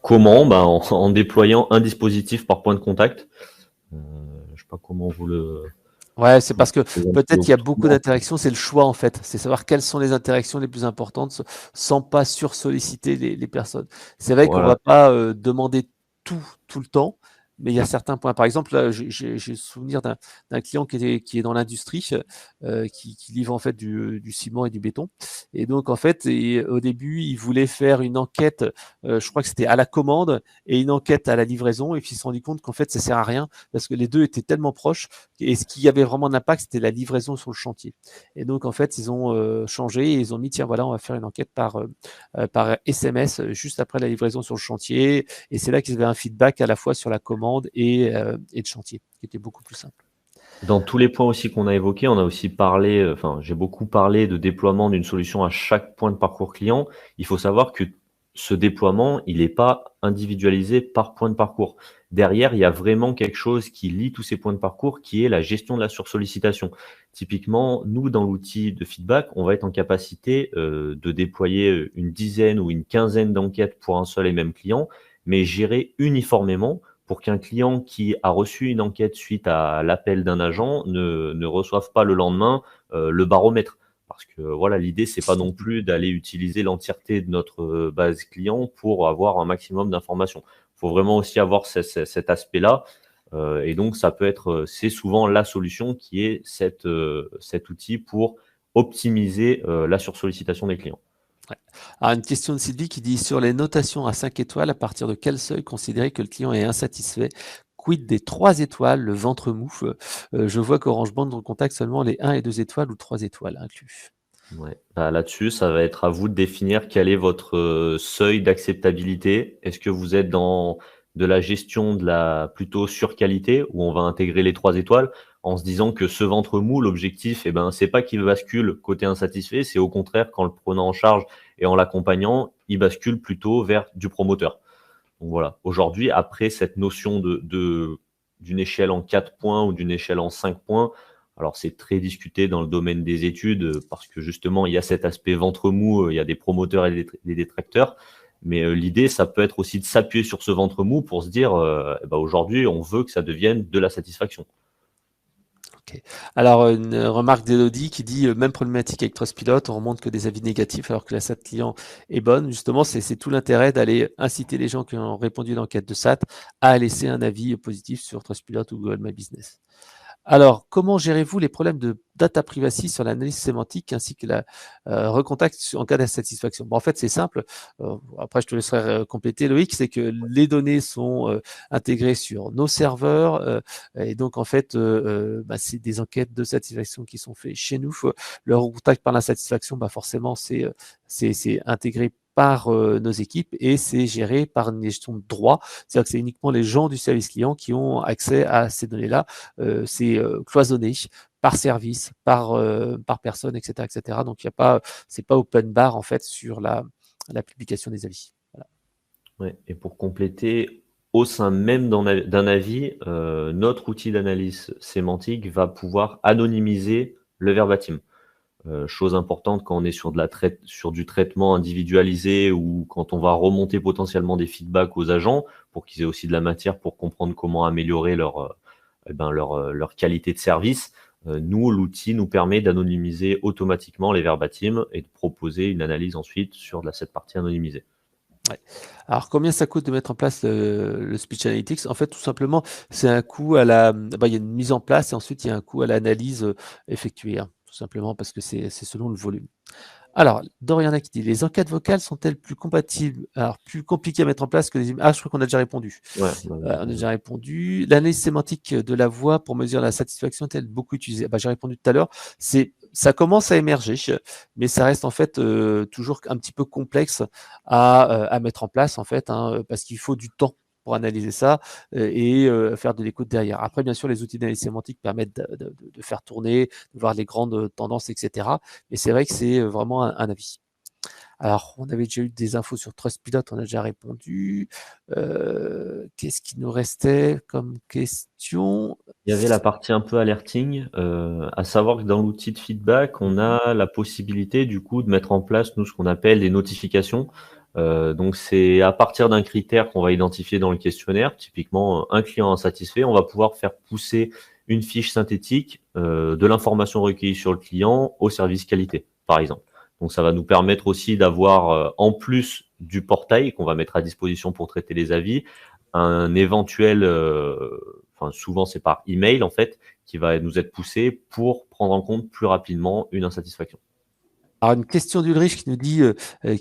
Comment? En déployant un dispositif par point de contact. Je ne sais pas comment vous le Ouais, c'est parce que présenter peut-être il y a beaucoup autrement. d'interactions, c'est le choix en fait. C'est savoir quelles sont les interactions les plus importantes sans pas sursolliciter les personnes. C'est vrai qu'on Voilà. va pas demander tout le temps, mais il y a certains points. Par exemple, là, j'ai le souvenir d'un client qui est dans l'industrie, qui livre en fait du ciment et du béton. Et donc en fait, au début, il voulait faire une enquête, je crois que c'était à la commande et une enquête à la livraison, et puis ils se sont rendu compte qu'en fait, ça sert à rien parce que les deux étaient tellement proches. Et ce qui avait vraiment d'impact, c'était la livraison sur le chantier. Et donc, en fait, ils ont changé et ils ont mis, tiens, voilà, on va faire une enquête par SMS juste après la livraison sur le chantier. Et c'est là qu'ils avaient un feedback à la fois sur la commande et le chantier, qui était beaucoup plus simple. Dans tous les points aussi qu'on a évoqués, on a aussi parlé, enfin, j'ai beaucoup parlé de déploiement d'une solution à chaque point de parcours client. Il faut savoir que ce déploiement, il n'est pas individualisé par point de parcours. Derrière, il y a vraiment quelque chose qui lie tous ces points de parcours, qui est la gestion de la sursollicitation. Typiquement, nous, dans l'outil de feedback, on va être en capacité de déployer une dizaine ou une quinzaine d'enquêtes pour un seul et même client, mais gérer uniformément pour qu'un client qui a reçu une enquête suite à l'appel d'un agent ne reçoive pas le lendemain le baromètre. Parce que voilà, l'idée, c'est pas non plus d'aller utiliser l'entièreté de notre base client pour avoir un maximum d'informations. Il faut vraiment aussi avoir cet aspect-là. Et donc, ça peut être, c'est souvent la solution qui est cet outil pour optimiser la sursollicitation des clients. Ouais. Alors, une question de Sylvie qui dit sur les notations à 5 étoiles, à partir de quel seuil considérer que le client est insatisfait? Quid des 3 étoiles, le ventre mou? Je vois qu'Orange Band contacte seulement les 1 et 2 étoiles ou 3 étoiles inclus. Ouais. Là-dessus, ça va être à vous de définir quel est votre seuil d'acceptabilité. Est-ce que vous êtes dans de la gestion de la plutôt surqualité où on va intégrer les 3 étoiles en se disant que ce ventre mou, l'objectif, eh ben, c'est pas qu'il bascule côté insatisfait, c'est au contraire qu'en le prenant en charge et en l'accompagnant, il bascule plutôt vers du promoteur. Donc voilà. Aujourd'hui, après cette notion d'une échelle en 4 points ou d'une échelle en 5 points, alors c'est très discuté dans le domaine des études parce que justement, il y a cet aspect ventre mou, il y a des promoteurs et des détracteurs. Mais l'idée, ça peut être aussi de s'appuyer sur ce ventre mou pour se dire, aujourd'hui, on veut que ça devienne de la satisfaction. Ok. Alors, une remarque d'Elodie qui dit même problématique avec Trustpilot, on remonte que des avis négatifs alors que la SAT client est bonne. Justement, c'est tout l'intérêt d'aller inciter les gens qui ont répondu à l'enquête de SAT à laisser un avis positif sur Trustpilot ou Google My Business. Alors, comment gérez-vous les problèmes de data privacy sur l'analyse sémantique ainsi que la recontact en cas d'insatisfaction? En fait, c'est simple. Après, je te laisserai compléter, Loïc. C'est que les données sont intégrées sur nos serveurs et donc, en fait, c'est des enquêtes de satisfaction qui sont faites chez nous. Le recontact par l'insatisfaction, forcément, c'est intégré par nos équipes et c'est géré par une gestion de droit. C'est-à-dire que c'est uniquement les gens du service client qui ont accès à ces données-là. C'est cloisonné par service, par personne, etc., etc. Donc, c'est pas open bar en fait sur la publication des avis. Voilà. Ouais. Et pour compléter, au sein même d'un avis, notre outil d'analyse sémantique va pouvoir anonymiser le verbatim. Chose importante quand on est sur du traitement individualisé ou quand on va remonter potentiellement des feedbacks aux agents pour qu'ils aient aussi de la matière pour comprendre comment améliorer leur qualité de service. Nous, l'outil nous permet d'anonymiser automatiquement les verbatims et de proposer une analyse ensuite sur cette partie anonymisée. Ouais. Alors, combien ça coûte de mettre en place le speech analytics? En fait, tout simplement, c'est un coût à il y a une mise en place et ensuite il y a un coût à l'analyse effectuée, hein, tout simplement parce que c'est selon le volume. Alors, Doriana qui dit, les enquêtes vocales sont-elles plus compatibles, alors plus compliquées à mettre en place que les images? Ah, je crois qu'on a déjà répondu. Ouais, On a déjà répondu. L'analyse sémantique de la voix pour mesurer la satisfaction est-elle beaucoup utilisée? J'ai répondu tout à l'heure. Ça commence à émerger, mais ça reste en fait toujours un petit peu complexe à mettre en place en fait, hein, parce qu'il faut du temps pour analyser ça et faire de l'écoute derrière. Après, bien sûr, les outils d'analyse sémantique permettent de faire tourner, de voir les grandes tendances, etc. Mais c'est vrai que c'est vraiment un avis. Alors, on avait déjà eu des infos sur Trustpilot, on a déjà répondu. Qu'est-ce qui nous restait comme question? Il y avait la partie un peu alerting, à savoir que dans l'outil de feedback, on a la possibilité du coup de mettre en place, nous, ce qu'on appelle des notifications. Donc c'est à partir d'un critère qu'on va identifier dans le questionnaire, typiquement un client insatisfait, on va pouvoir faire pousser une fiche synthétique de l'information recueillie sur le client au service qualité, par exemple. Donc ça va nous permettre aussi d'avoir, en plus du portail qu'on va mettre à disposition pour traiter les avis, un éventuel, enfin souvent c'est par email en fait, qui va nous être poussé pour prendre en compte plus rapidement une insatisfaction. Alors, une question d'Ulrich qui nous dit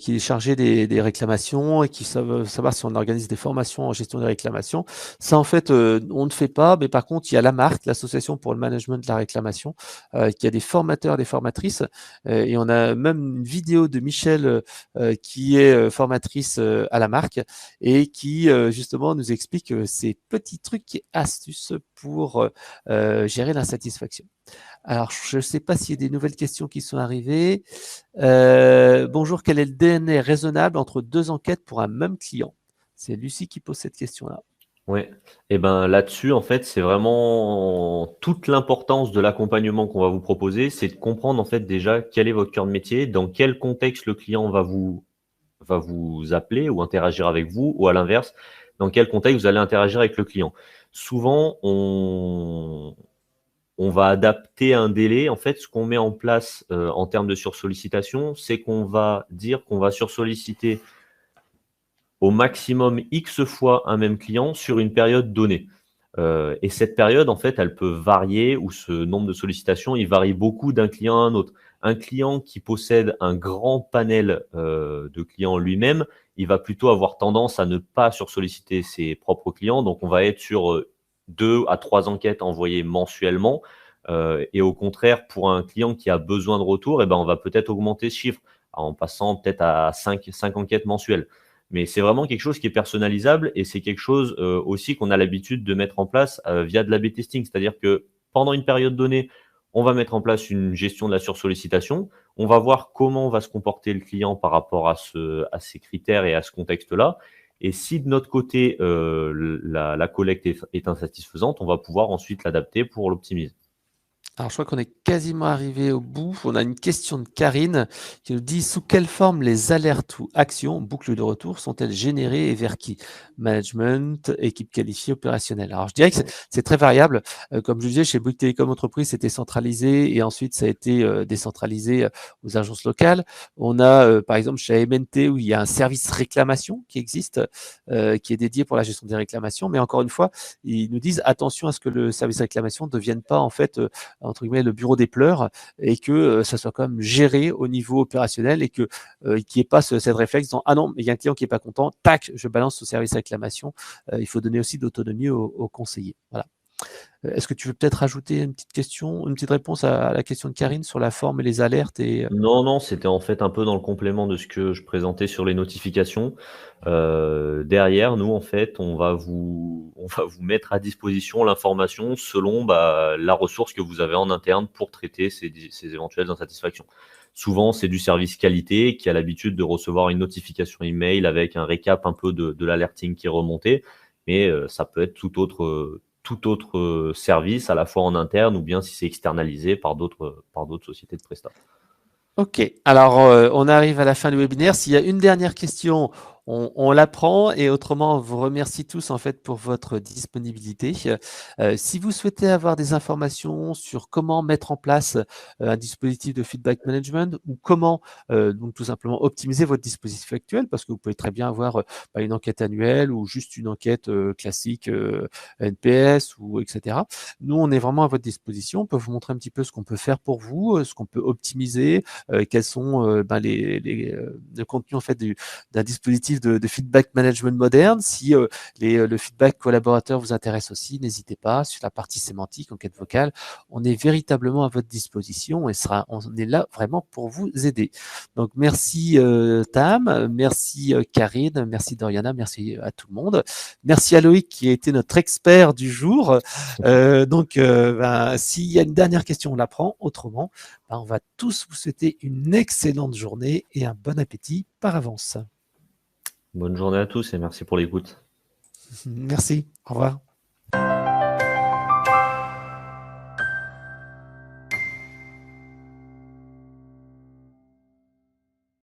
qu'il est chargé des réclamations et qui veut savoir si on organise des formations en gestion des réclamations. Ça, en fait, on ne fait pas, mais par contre, il y a la marque, l'Association pour le management de la réclamation, qui a des formateurs et des formatrices. Et on a même une vidéo de Michel qui est formatrice à la marque et qui, justement, nous explique ces petits trucs et astuces pour gérer l'insatisfaction. Alors, je ne sais pas s'il y a des nouvelles questions qui sont arrivées. Bonjour, quel est le délai raisonnable entre 2 enquêtes pour un même client? C'est Lucie qui pose cette question-là. Ouais, et ben là-dessus, en fait, c'est vraiment toute l'importance de l'accompagnement qu'on va vous proposer, c'est de comprendre en fait déjà quel est votre cœur de métier, dans quel contexte le client va vous appeler ou interagir avec vous, ou à l'inverse, dans quel contexte vous allez interagir avec le client. Souvent, on va adapter un délai. En fait, ce qu'on met en place en termes de sursollicitation, c'est qu'on va dire qu'on va sursolliciter au maximum X fois un même client sur une période donnée. Et cette période, en fait, elle peut varier, ou ce nombre de sollicitations, il varie beaucoup d'un client à un autre. Un client qui possède un grand panel de clients lui-même, il va plutôt avoir tendance à ne pas sursolliciter ses propres clients. Donc, on va être sur 2 à 3 enquêtes envoyées mensuellement. Et au contraire, pour un client qui a besoin de retour, eh ben, on va peut-être augmenter ce chiffre en passant peut-être à 5 enquêtes mensuelles. Mais c'est vraiment quelque chose qui est personnalisable, et c'est quelque chose aussi qu'on a l'habitude de mettre en place via de l'A/B testing. C'est-à-dire que pendant une période donnée, on va mettre en place une gestion de la sursollicitation. On va voir comment va se comporter le client par rapport à ces critères et à ce contexte-là. Et si de notre côté, la collecte est insatisfaisante, on va pouvoir ensuite l'adapter pour l'optimiser. Alors, je crois qu'on est quasiment arrivé au bout. On a une question de Karine qui nous dit sous quelle forme les alertes ou actions, boucles de retour, sont-elles générées et vers qui? Management, équipe qualifiée, opérationnelle. Alors, je dirais que c'est très variable. Comme je disais, chez Bouygues Télécom Entreprise, c'était centralisé et ensuite ça a été décentralisé aux agences locales. On a, par exemple, chez MNT où il y a un service réclamation qui existe, qui est dédié pour la gestion des réclamations. Mais encore une fois, ils nous disent attention à ce que le service réclamation ne devienne pas en fait entre guillemets le bureau des pleurs et que ça soit quand même géré au niveau opérationnel et que qu'il n'y ait pas cette réflexe dans ah non, il y a un client qui est pas content, tac, je balance au service réclamation. Il faut donner aussi d'autonomie aux conseillers. Voilà. Est-ce que tu veux peut-être rajouter une petite question, une petite réponse à la question de Karine sur la forme et les alertes et Non, non, c'était en fait un peu dans le complément de ce que je présentais sur les notifications. Derrière, nous, en fait, on va vous mettre à disposition l'information selon la ressource que vous avez en interne pour traiter ces éventuelles insatisfactions. Souvent, c'est du service qualité qui a l'habitude de recevoir une notification email avec un récap un peu de l'alerting qui est remonté, mais ça peut être tout autre service, à la fois en interne ou bien si c'est externalisé par d'autres sociétés de prestat. Ok, alors on arrive à la fin du webinaire. S'il y a une dernière question, on l'apprend et autrement, on vous remercie tous en fait pour votre disponibilité. Si vous souhaitez avoir des informations sur comment mettre en place un dispositif de feedback management ou comment donc tout simplement optimiser votre dispositif actuel, parce que vous pouvez très bien avoir une enquête annuelle ou juste une enquête classique NPS ou etc. Nous, on est vraiment à votre disposition. On peut vous montrer un petit peu ce qu'on peut faire pour vous, ce qu'on peut optimiser, quels sont le contenu en fait d'un dispositif de feedback management moderne. Si le feedback collaborateur vous intéresse aussi, n'hésitez pas. Sur la partie sémantique, enquête vocale, on est véritablement à votre disposition et on est là vraiment pour vous aider. Donc merci Tam, merci Karine, merci Doriana, merci à tout le monde. Merci à Loïc qui a été notre expert du jour. S'il y a une dernière question, on la prend. Autrement, on va tous vous souhaiter une excellente journée et un bon appétit par avance. Bonne journée à tous et merci pour l'écoute. Merci. Au revoir.